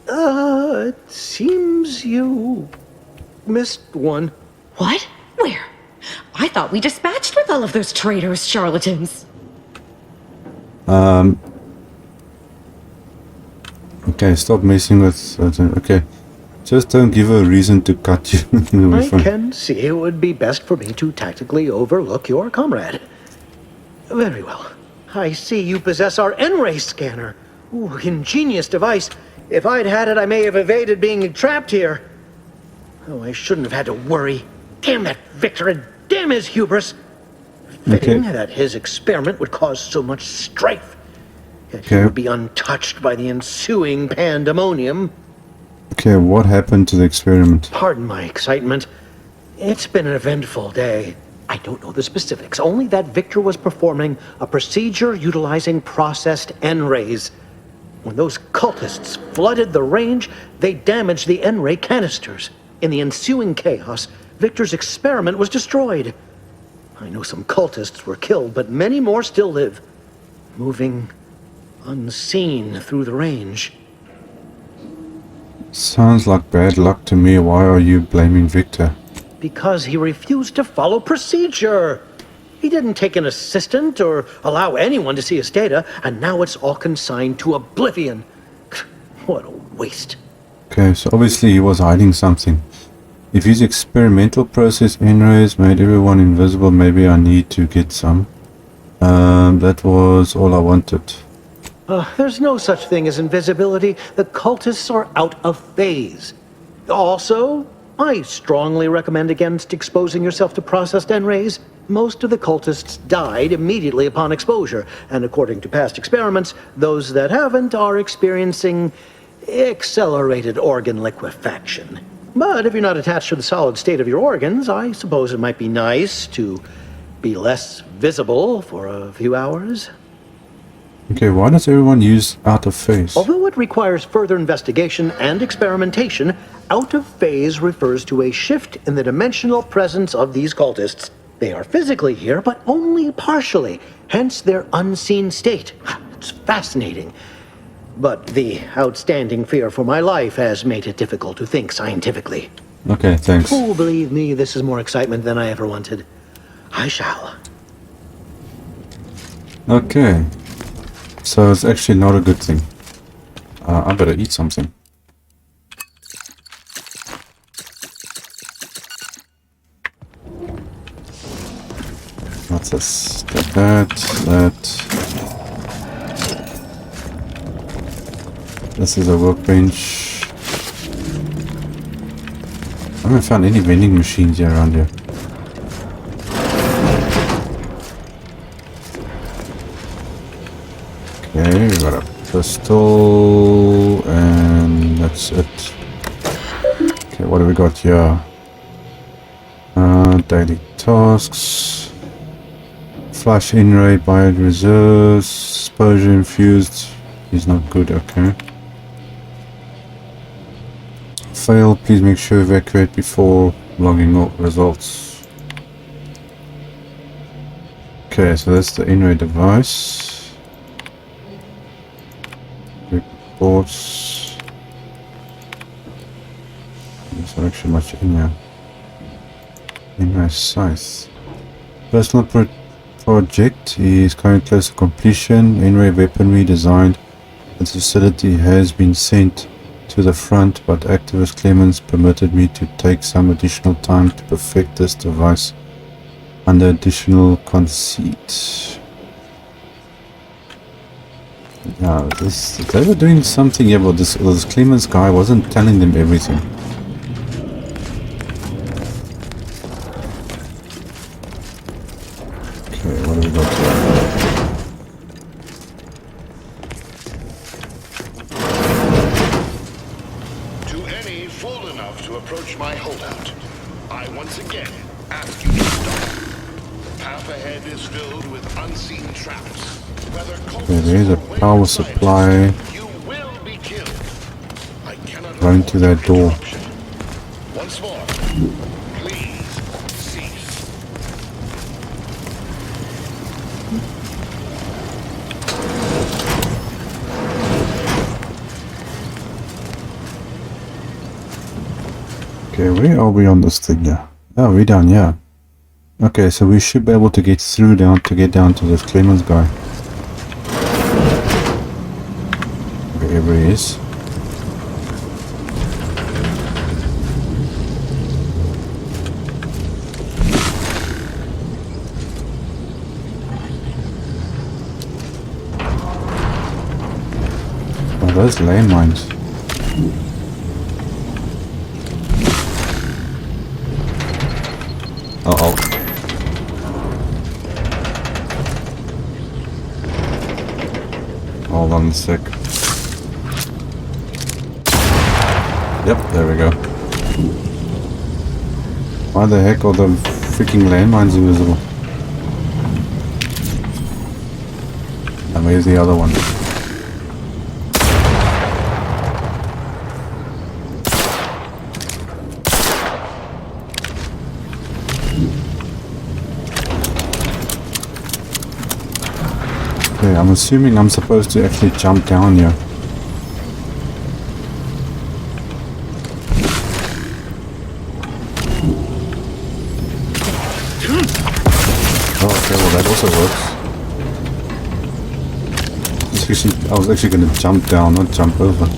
it seems you missed one. What? Where? I thought we dispatched with all of those traitorous charlatans. Okay, stop messing with... okay. Just don't give her a reason to cut you. I can see it would be best for me to tactically overlook your comrade. Very well. I see you possess our N-ray scanner. Ooh, ingenious device. If I'd had it, I may have evaded being trapped here. Oh, I shouldn't have had to worry. Damn that Victor and damn his hubris. Fitting that his experiment would cause so much strife. Yet he would be untouched by the ensuing pandemonium. Okay, what happened to the experiment? Pardon my excitement. It's been an eventful day. I don't know the specifics, only that Victor was performing a procedure utilizing processed N-rays. When those cultists flooded the range, they damaged the N-ray canisters. In the ensuing chaos, Victor's experiment was destroyed. I know some cultists were killed, but many more still live, moving unseen through the range. Sounds like bad luck to me. Why are you blaming Victor? Because he refused to follow procedure. He didn't take an assistant or allow anyone to see his data, and now it's all consigned to oblivion. What a waste. Okay, so obviously he was hiding something. If his experimental process N-rays made everyone invisible, maybe I need to get some. That was all I wanted. There's no such thing as invisibility. The cultists are out of phase. Also, I strongly recommend against exposing yourself to processed N-rays. Most of the cultists died immediately upon exposure, and according to past experiments, those that haven't are experiencing accelerated organ liquefaction. But if you're not attached to the solid state of your organs, I suppose it might be nice to be less visible for a few hours. Okay, why does everyone use out of phase? Although it requires further investigation and experimentation, out of phase refers to a shift in the dimensional presence of these cultists. They are physically here, but only partially, hence their unseen state. It's fascinating. But the outstanding fear for my life has made it difficult to think scientifically. Okay, thanks. Oh, believe me, this is more excitement than I ever wanted. I shall. Okay. So it's actually not a good thing. I better eat something. What's this? That. This is a workbench. I haven't found any vending machines here around here. Okay, we got a pistol, and that's it. Okay, what do we got here? Daily tasks. Flash in-ray, bio reserves, exposure infused. He's not good, okay. Fail, please make sure evacuate before logging out results. Okay, so that's the in-ray device. Reports. There's not actually much in here. In-ray scythe. Personal project is currently close to completion. In-ray weaponry designed at the facility has been sent to the front, but activist Clemens permitted me to take some additional time to perfect this device under additional conceit. Yeah, they were doing something here, but this Clemens guy wasn't telling them everything. Okay, what do we got here? Approach my holdout. I once again ask you to stop. The path ahead is filled with unseen traps. Okay, there is a power supply. Going to that door. Once more, please cease. Okay, where are we on this thing here? Oh, we're down here. Okay, so we should be able to get through down to get down to this Clemens guy. Wherever he is. Oh, those landmines. Uh-oh. Hold on a sec. Yep, there we go. Why the heck are the freaking landmines invisible? And where's the other one? Okay, I'm assuming I'm supposed to actually jump down here. Oh, okay, well that also works. I was actually going to jump down, not jump over.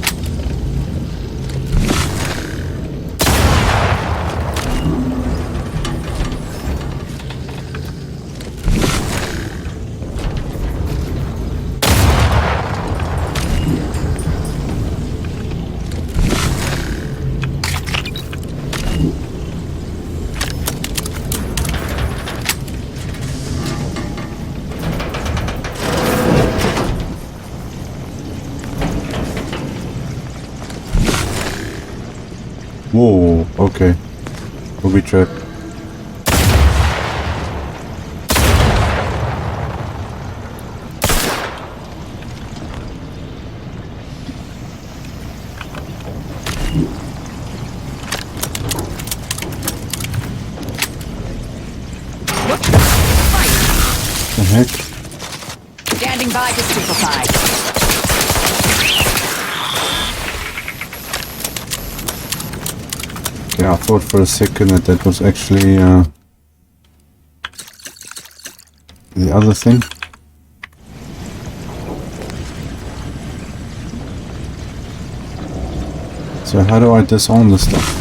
Whoa, okay. Booby trap. The heck? Standing by to stupefy. Yeah, I thought for a second that was actually the other thing. So how do I disarm this stuff?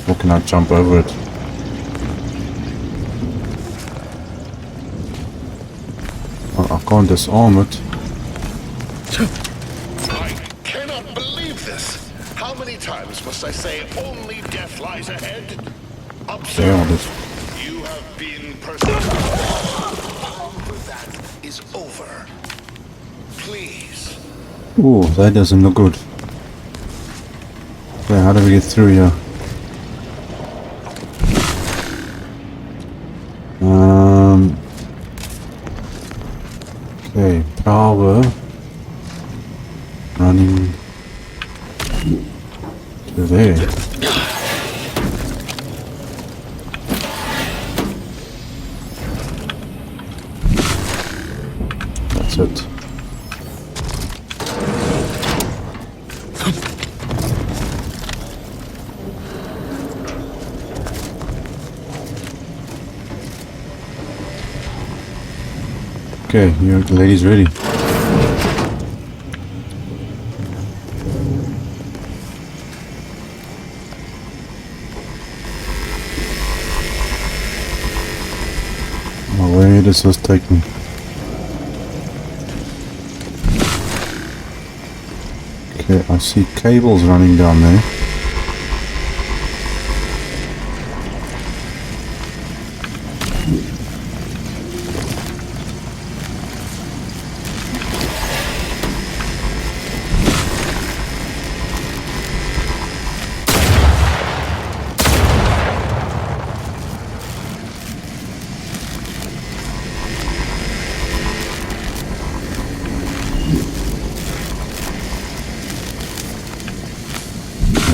Or can I jump over it? I can't disarm it. I cannot believe this. How many times must I say only death lies ahead? Observe. You have been personal. That is over. Please. Ooh, that doesn't look good. Okay, how do we get through here? Okay, power running to there. That's it. Okay, your lady's ready. Oh, where does this take me? Okay, I see cables running down there.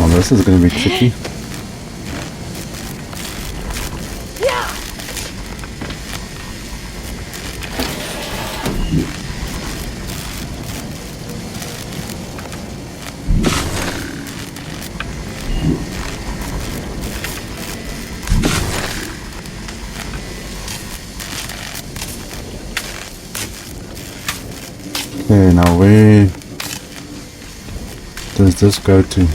This is going to be tricky. Okay, now where does this go to?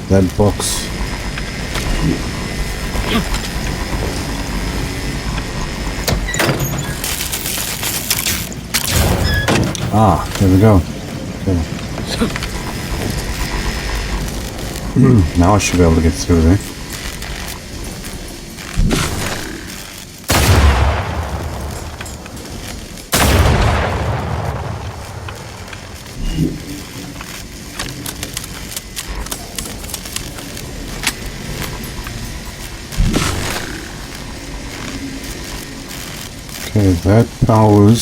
That box. Ah, there we go. Okay. Now I should be able to get through there. Okay, that powers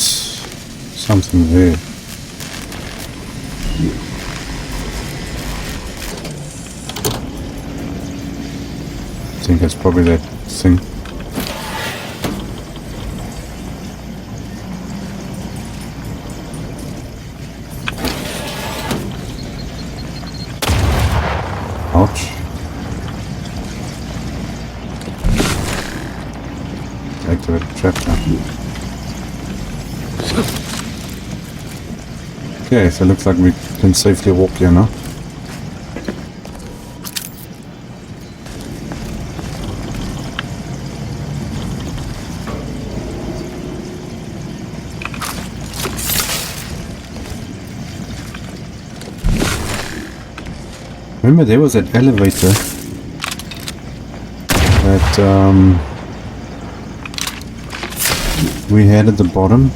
something there. I think that's probably that thing. Ouch. Activate the trap now. Okay, so it looks like we can safely walk here now. Remember there was that elevator that we had at the bottom?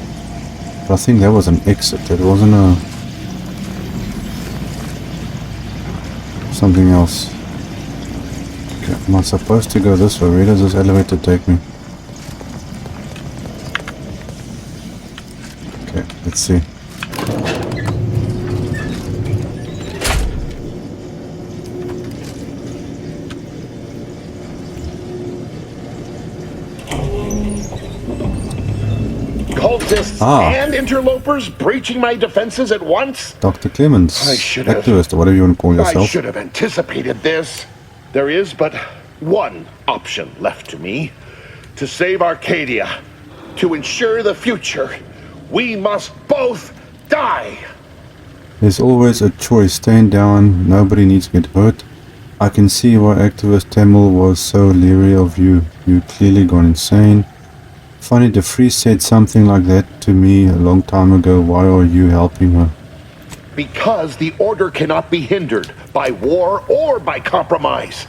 I think that was an exit. It wasn't a something else. Okay, am I supposed to go this way? Where does this elevator take me? Okay, let's see. Cultists and interlopers breaching my defenses at once? Dr. Clemens, activist, or whatever you want to call yourself. I should have anticipated this. There is but one option left to me. To save Arcadia. To ensure the future. We must both die. There's always a choice. Stand down. Nobody needs to get hurt. I can see why activist Tamil was so leery of you. You clearly gone insane. Funny, the Free said something like that to me a long time ago. Why are you helping her? Because the order cannot be hindered by war or by compromise.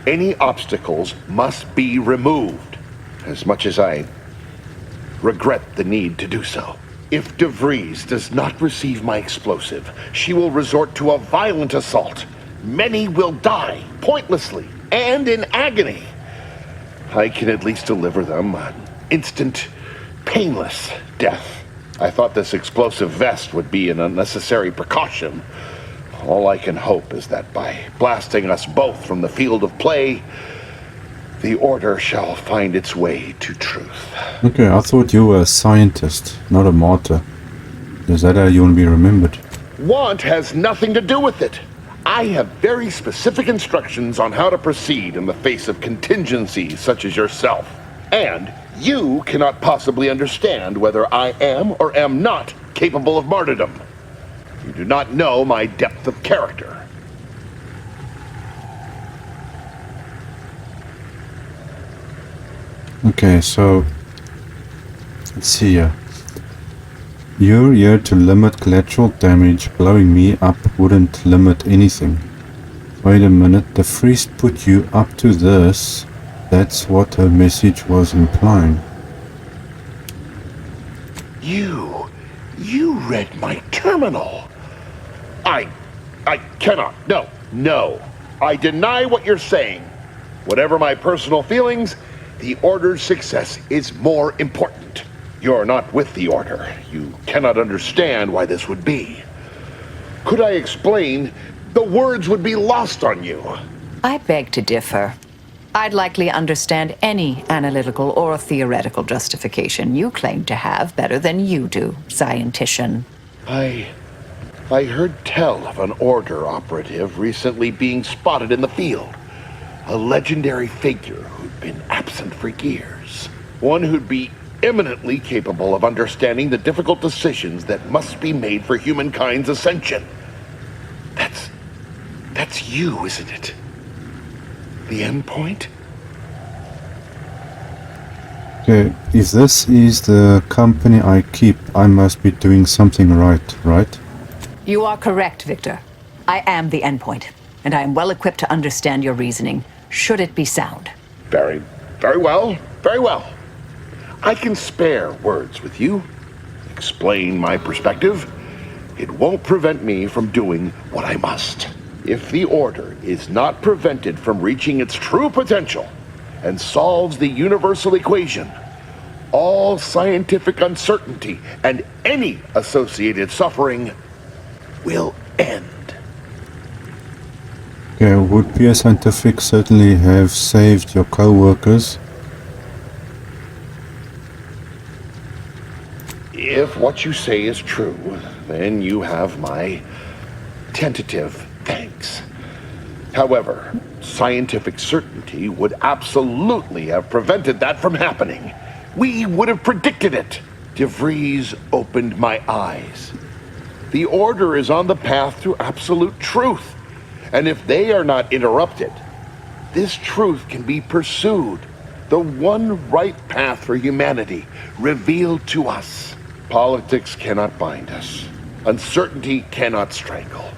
Any obstacles must be removed, as much as I regret the need to do so. If De Vries does not receive my explosive, she will resort to a violent assault. Many will die, pointlessly, and in agony. I can at least deliver them an instant, painless death. I thought this explosive vest would be an unnecessary precaution. All I can hope is that by blasting us both from the field of play, the order shall find its way to truth. Okay, I thought you were a scientist, not a martyr. Is that how you want to be remembered? Want has nothing to do with it. I have very specific instructions on how to proceed in the face of contingencies such as yourself. And you cannot possibly understand whether I am or am not capable of martyrdom. You do not know my depth of character. Okay, so let's see here. You're here to limit collateral damage. Blowing me up wouldn't limit anything. Wait a minute, the Freeze put you up to this. That's what her message was implying. You read my terminal. I cannot. No. I deny what you're saying. Whatever my personal feelings, the Order's success is more important. You're not with the Order. You cannot understand why this would be. Could I explain, the words would be lost on you. I beg to differ. I'd likely understand any analytical or theoretical justification you claim to have better than you do, scientician. I heard tell of an Order operative recently being spotted in the field. A legendary figure who'd been absent for years. One who'd be eminently capable of understanding the difficult decisions that must be made for humankind's ascension. That's you, isn't it? The endpoint? Okay, if this is the company I keep, I must be doing something right? You are correct, Victor. I am the endpoint, and I am well equipped to understand your reasoning, should it be sound. Very well. I can spare words with you. Explain my perspective. It won't prevent me from doing what I must. If the Order is not prevented from reaching its true potential and solves the universal equation, all scientific uncertainty and any associated suffering will end. Okay, would Peer Scientific certainly have saved your co-workers? If what you say is true, then you have my tentative thanks. However, scientific certainty would absolutely have prevented that from happening. We would have predicted it. DeVries opened my eyes. The Order is on the path to absolute truth. And if they are not interrupted, this truth can be pursued. The one right path for humanity revealed to us. Politics cannot bind us. Uncertainty cannot strangle.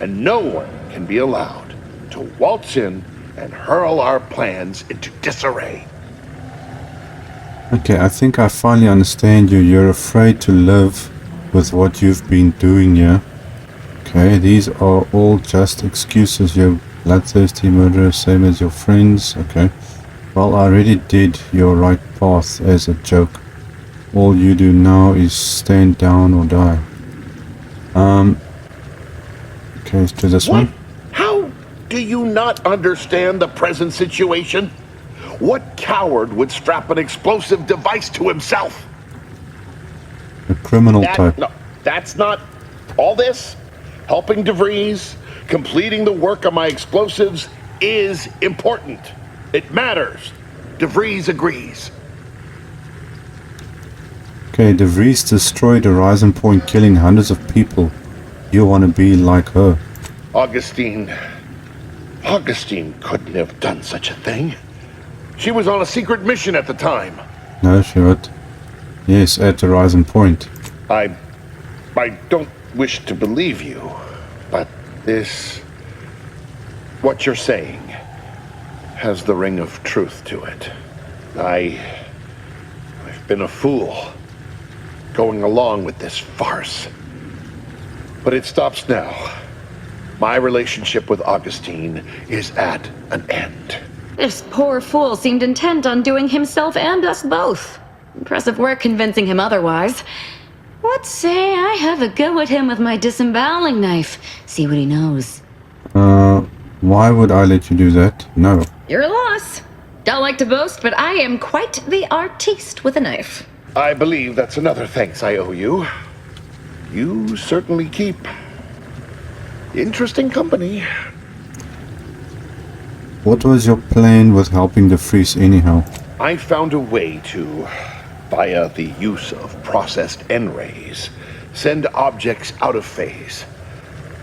And no one can be allowed to waltz in and hurl our plans into disarray. Okay, I think I finally understand you. You're afraid to live with what you've been doing here. Okay, these are all just excuses. You're bloodthirsty murderer, same as your friends. Okay, well, I already did your right path as a joke. All you do now is stand down or die. Okay, let's do this one. How do you not understand the present situation? What coward would strap an explosive device to himself? A criminal type. No, that's not all this. Helping DeVries, completing the work on my explosives is important. It matters. DeVries agrees. Okay, DeVries destroyed Horizon Point, killing hundreds of people. You want to be like her. Augustine couldn't have done such a thing. She was on a secret mission at the time. No, she would. Yes, at Horizon Point. I don't wish to believe you, but what you're saying has the ring of truth to it. I've been a fool going along with this farce. But it stops now. My relationship with Augustine is at an end. This poor fool seemed intent on doing himself and us both. Impressive work convincing him otherwise. What say I have a go at him with my disemboweling knife? See what he knows. Why would I let you do that? No. Your loss. Don't like to boast, but I am quite the artiste with a knife. I believe that's another thanks I owe you. You certainly keep interesting company. What was your plan with helping DeVries anyhow? I found a way to, via the use of processed N-rays, send objects out of phase.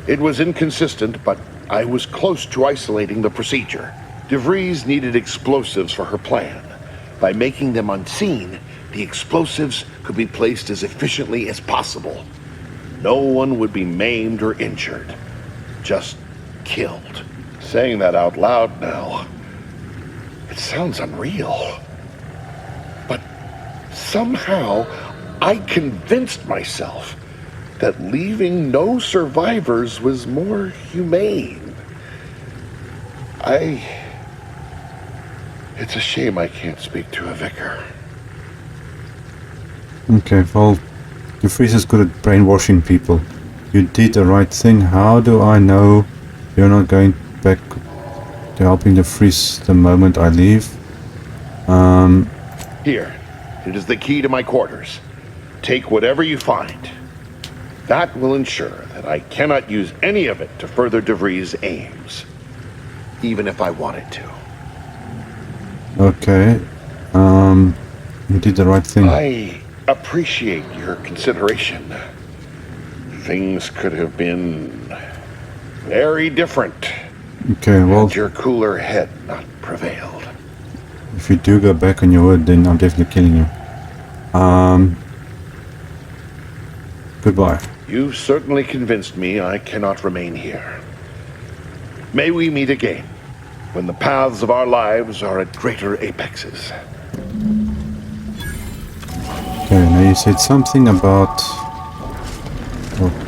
It was inconsistent, but I was close to isolating the procedure. DeVries needed explosives for her plan. By making them unseen, the explosives could be placed as efficiently as possible. No one would be maimed or injured, just killed. Saying that out loud now, it sounds unreal. But somehow, I convinced myself that leaving no survivors was more humane. It's a shame I can't speak to a vicar. Okay, well, DeVries is good at brainwashing people. You did the right thing. How do I know you're not going back to helping DeVries the moment I leave? Here, it is the key to my quarters. Take whatever you find. That will ensure that I cannot use any of it to further DeVries' aims, even if I wanted to. Okay. You did the right thing. I appreciate your consideration. Things could have been very different. Okay, well, had your cooler head not prevailed. if you do go back on your word, then I'm definitely killing you. Goodbye. You certainly convinced me I cannot remain here. May we meet again, when the paths of our lives are at greater apexes. Okay, now you said something about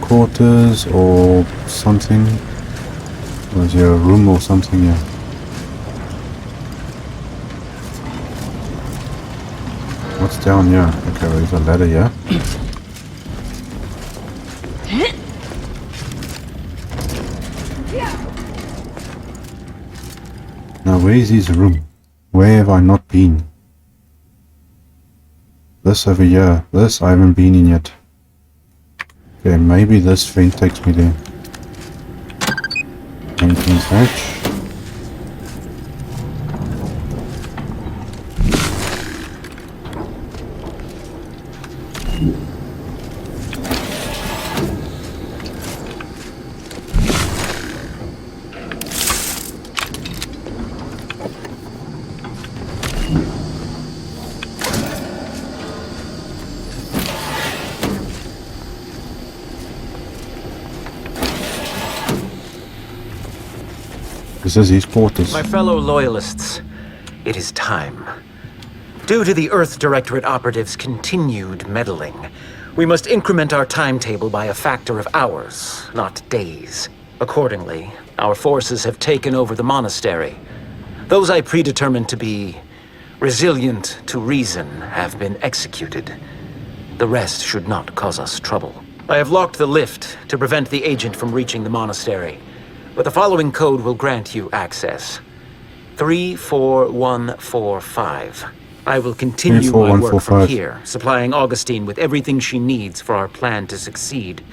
quarters or something. Was there a room or something? Yeah. What's down here? Okay, there's a ladder here. Now where is his room? Where have I not been? This over here. This I haven't been in yet. Okay, maybe this vent takes me there. Entrance hatch. This is his quarters. My fellow loyalists, it is time. Due to the Earth Directorate operatives' continued meddling, we must increment our timetable by a factor of hours, not days. Accordingly, our forces have taken over the monastery. Those I predetermined to be resilient to reason have been executed. The rest should not cause us trouble. I have locked the lift to prevent the agent from reaching the monastery. But the following code will grant you access. 34145. I will continue my work from here, supplying Augustine with everything she needs for our plan to succeed,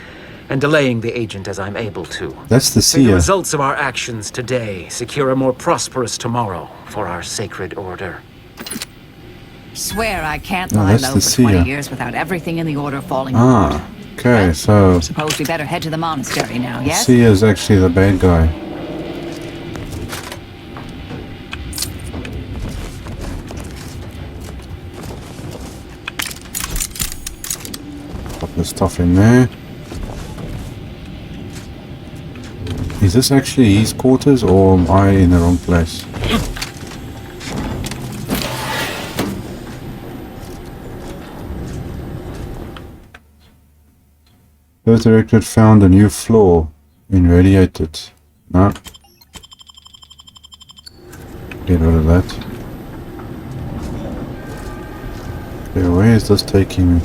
and delaying the agent as I'm able to. That's the seer. May the results of our actions today secure a more prosperous tomorrow for our sacred order. Swear I can't lie low for 20 years without everything in the order falling apart. Okay, so Suppose we better head to the monastery now, yes? Seer is actually the bad guy. Put the stuff in there. Is this actually his quarters or am I in the wrong place? The Directorate found a new flaw in radiated. No. Get rid of that. Okay, where is this taking me?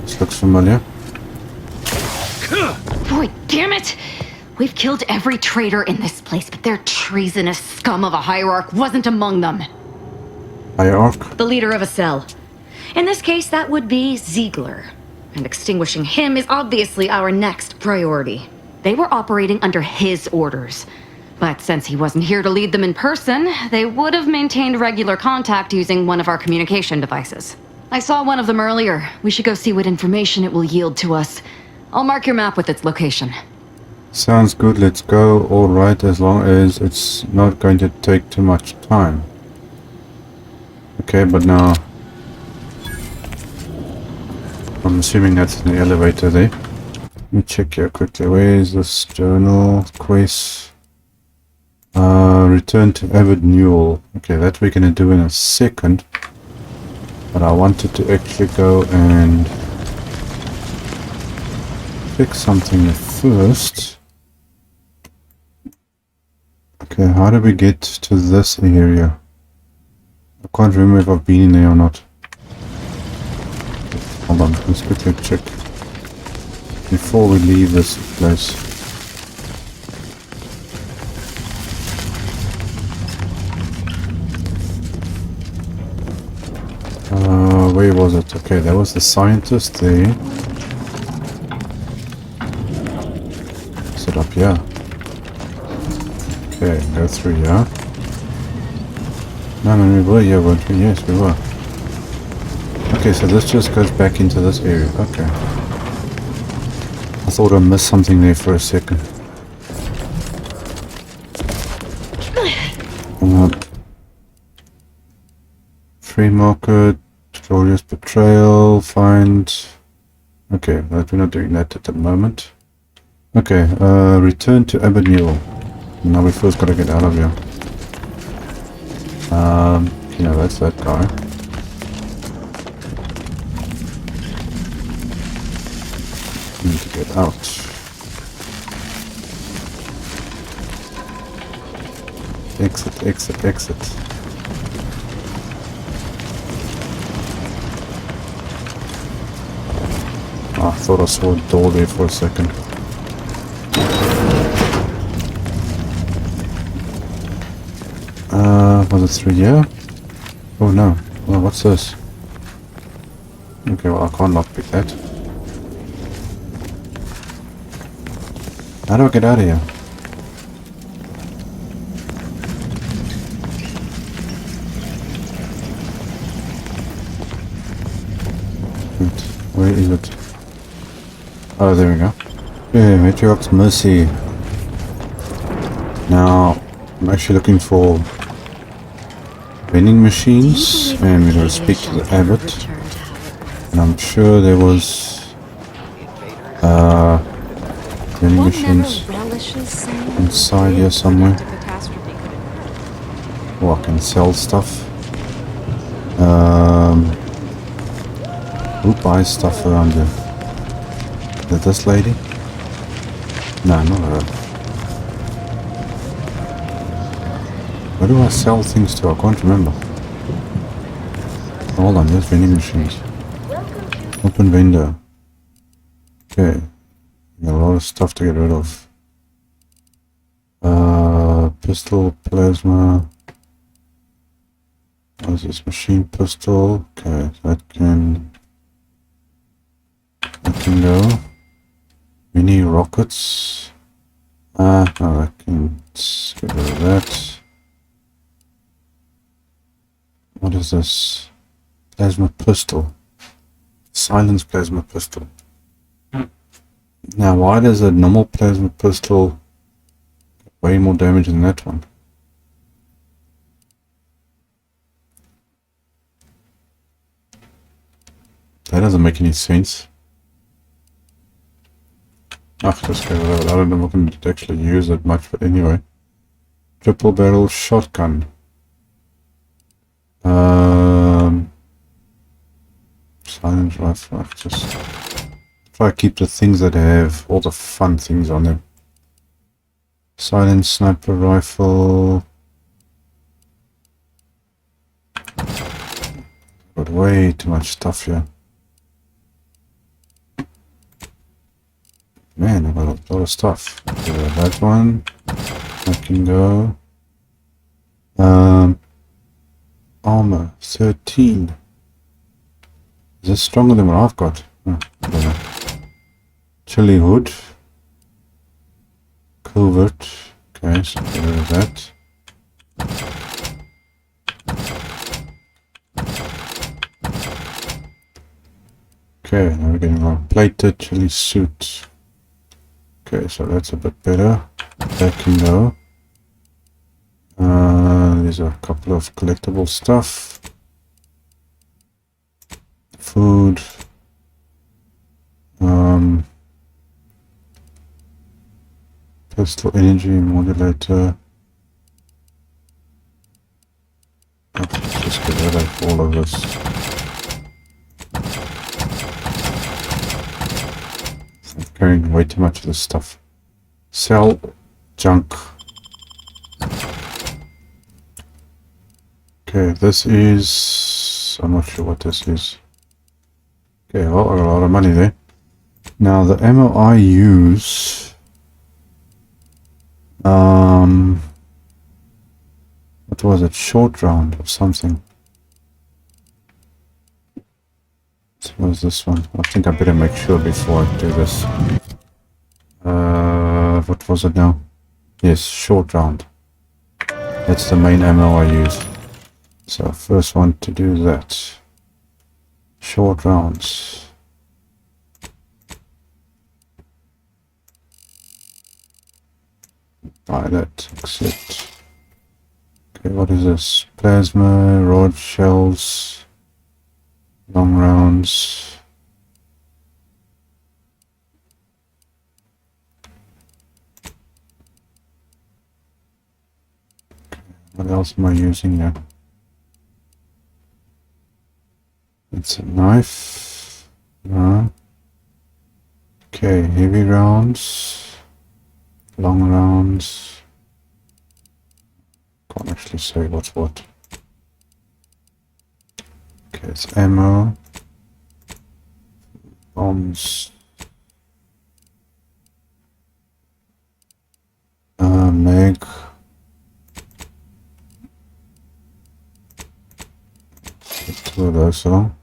This looks familiar. Boy, damn it! We've killed every traitor in this place, but their treasonous scum of a hierarch wasn't among them. Hierarch? The leader of a cell. In this case, that would be Ziegler. And extinguishing him is obviously our next priority. They were operating under his orders. But since he wasn't here to lead them in person, they would have maintained regular contact using one of our communication devices. I saw one of them earlier. We should go see what information it will yield to us. I'll mark your map with its location. Sounds good, let's go. Alright, as long as it's not going to take too much time. Okay, but now I'm assuming that's in the elevator there. Let me check here quickly. Where is this journal? Quest. Return to Avid Newell. Okay, that we're going to do in a second. But I wanted to actually go and fix something first. Okay, how do we get to this area? I can't remember if I've been in there or not. Hold on, let's quickly check before we leave this place. Where was it? Okay, that was the scientist there. Is it up here? Okay. go through here. No, we were here, weren't we? Yes, we were. Okay, so this just goes back into this area. Okay. I thought I missed something there for a second. Free market, glorious betrayal, find. Okay, but we're not doing that at the moment. Okay, return to Abernewell. Now we first gotta get out of here. Yeah, that's that guy. Need to get out. Exit, exit, exit. I thought I saw a door there for a second. Was it through here? Oh no. Well, what's this? Okay, well I can't lockpick that. How do I get out of here? Where is it? Oh, there we go. Yeah, Matriarch's Mercy. Now, I'm actually looking for vending machines, and we're going to speak to the abbot. And I'm sure there was vending machines inside here somewhere. Oh, I can sell stuff. Who buys stuff around here? Is it this lady? No, not her. Where do I sell things to? I can't remember. Hold on, there's vending machines. Open vendor. Okay. Got a lot of stuff to get rid of. Pistol, plasma. What is this? Machine pistol. Okay, that can go. Mini rockets. No, I can get rid of that. What is this? Plasma pistol. Silence plasma pistol. Now, why does a normal plasma pistol get way more damage than that one? That doesn't make any sense. Just get rid of it. I don't know if I can actually use it much, but anyway. Triple barrel shotgun. Silence rifle. Just try to keep the things that have all the fun things on them. Silent sniper rifle. Got way too much stuff here. Man, I've got a lot of stuff. That one. I can go. Armor 13. Is this stronger than what I've got? Oh, I don't know. Chili hood. Covert. Okay, so get rid of that. Okay, now we're getting our plated chili suit. Okay, so that's a bit better. That can go. There's a couple of collectible stuff. Food. Pistol energy modulator. Okay, just get rid of all of this. I'm carrying way too much of this stuff. Sell junk. Okay, this is... I'm not sure what this is. Okay, well, I got a lot of money there. Now, the ammo I use... what was it? Short round or something. What was this one? I think I better make sure before I do this. What was it now? Yes, short round. That's the main ammo I use. So first one to do that. Short rounds. Buy that, accept. Okay, what is this? Plasma, rod shells, long rounds. Okay, what else am I using here? It's a knife. No. Okay, heavy rounds, long rounds. Can't actually say what's what. Okay, it's ammo, bombs, mag. Two of those on.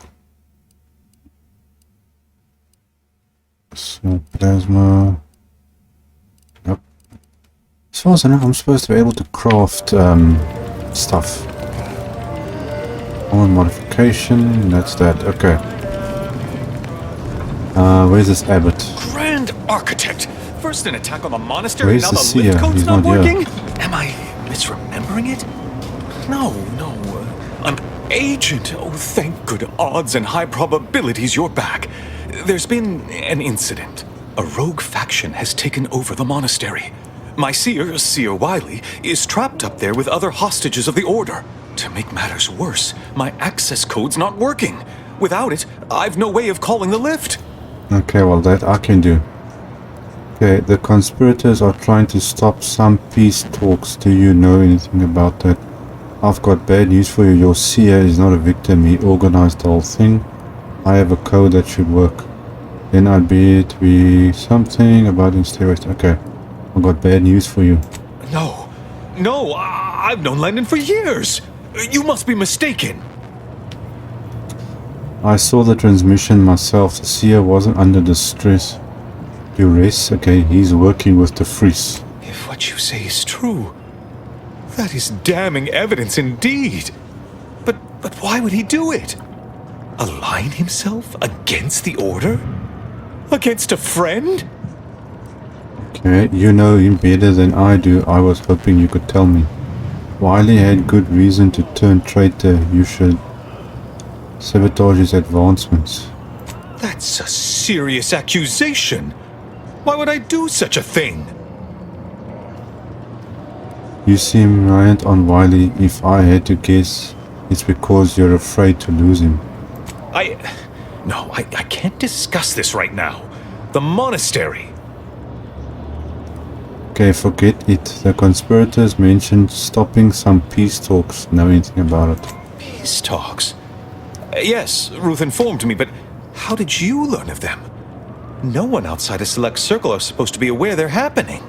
Small plasma. Yep. As far as I know, I'm supposed to be able to craft stuff. Common modification, that's that. Okay. Where's this abbot? Grand Architect! First an attack on the monastery, Where's now the the seer? lift code's He's not not here. working? Am I misremembering it? No. An agent. Oh, thank good odds and high probabilities you're back. There's been an incident. A rogue faction has taken over the monastery. My seer Wiley, is trapped up there with other hostages of the Order. To make matters worse, my access code's not working. Without it, I've no way of calling the lift. Okay, well that I can do. Okay, the conspirators are trying to stop some peace talks. Do you know anything about that? I've got bad news for you. Your seer is not a victim. He organized the whole thing. I have a code that should work. Then I'd be to be something about steroids. Okay, I've got bad news for you. No, I've known Landon for years. You must be mistaken. I saw the transmission myself. The seer wasn't under distress. Duress. Okay, he's working with the Fries. If what you say is true, that is damning evidence indeed. But why would he do it? Align himself against the Order? Against a friend? Okay, you know him better than I do. I was hoping you could tell me. Wiley had good reason to turn traitor. You should sabotage his advancements. That's a serious accusation. Why would I do such a thing? You seem reliant on Wiley. If I had to guess, it's because you're afraid to lose him. No, I can't discuss this right now. The monastery. Okay, forget it. The conspirators mentioned stopping some peace talks. Know anything about it? Peace talks? Yes, Ruth informed me, but how did you learn of them? No one outside a select circle are supposed to be aware they're happening.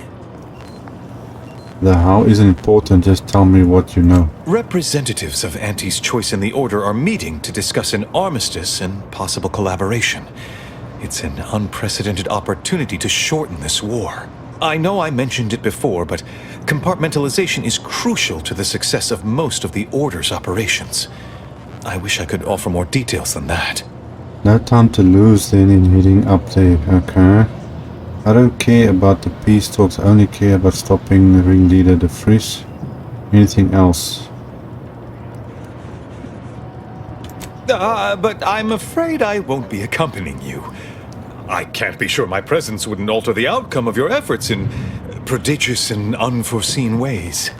The how isn't important, just tell me what you know. Representatives of Auntie's Choice and the Order are meeting to discuss an armistice and possible collaboration. It's an unprecedented opportunity to shorten this war. I know I mentioned it before, but compartmentalization is crucial to the success of most of the Order's operations. I wish I could offer more details than that. No time to lose then in heading up there, okay? I don't care about the peace talks, I only care about stopping the ringleader, the Fries. Anything else? But I'm afraid I won't be accompanying you. I can't be sure my presence wouldn't alter the outcome of your efforts in prodigious and unforeseen ways.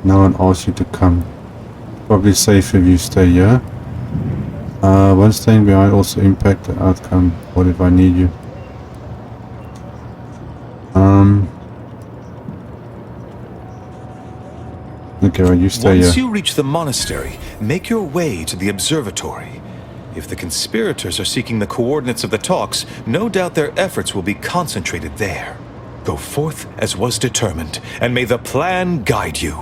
No one asked you to come. Probably safe if you stay here. One staying behind also impact the outcome. What if I need you? Okay, well, you stay here. Once you reach the monastery, make your way to the observatory. If the conspirators are seeking the coordinates of the talks, no doubt their efforts will be concentrated there. Go forth as was determined, and may the plan guide you.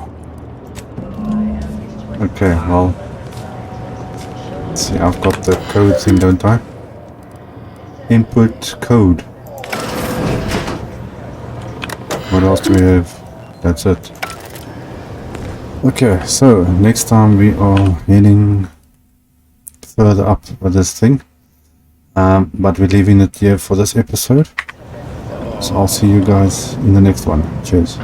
Okay, well, let's see, I've got the code thing, don't I? Input code. What else do we have? That's it. Okay, so next time we are heading further up with this thing, but we're leaving it here for this episode. So I'll see you guys in the next one. Cheers.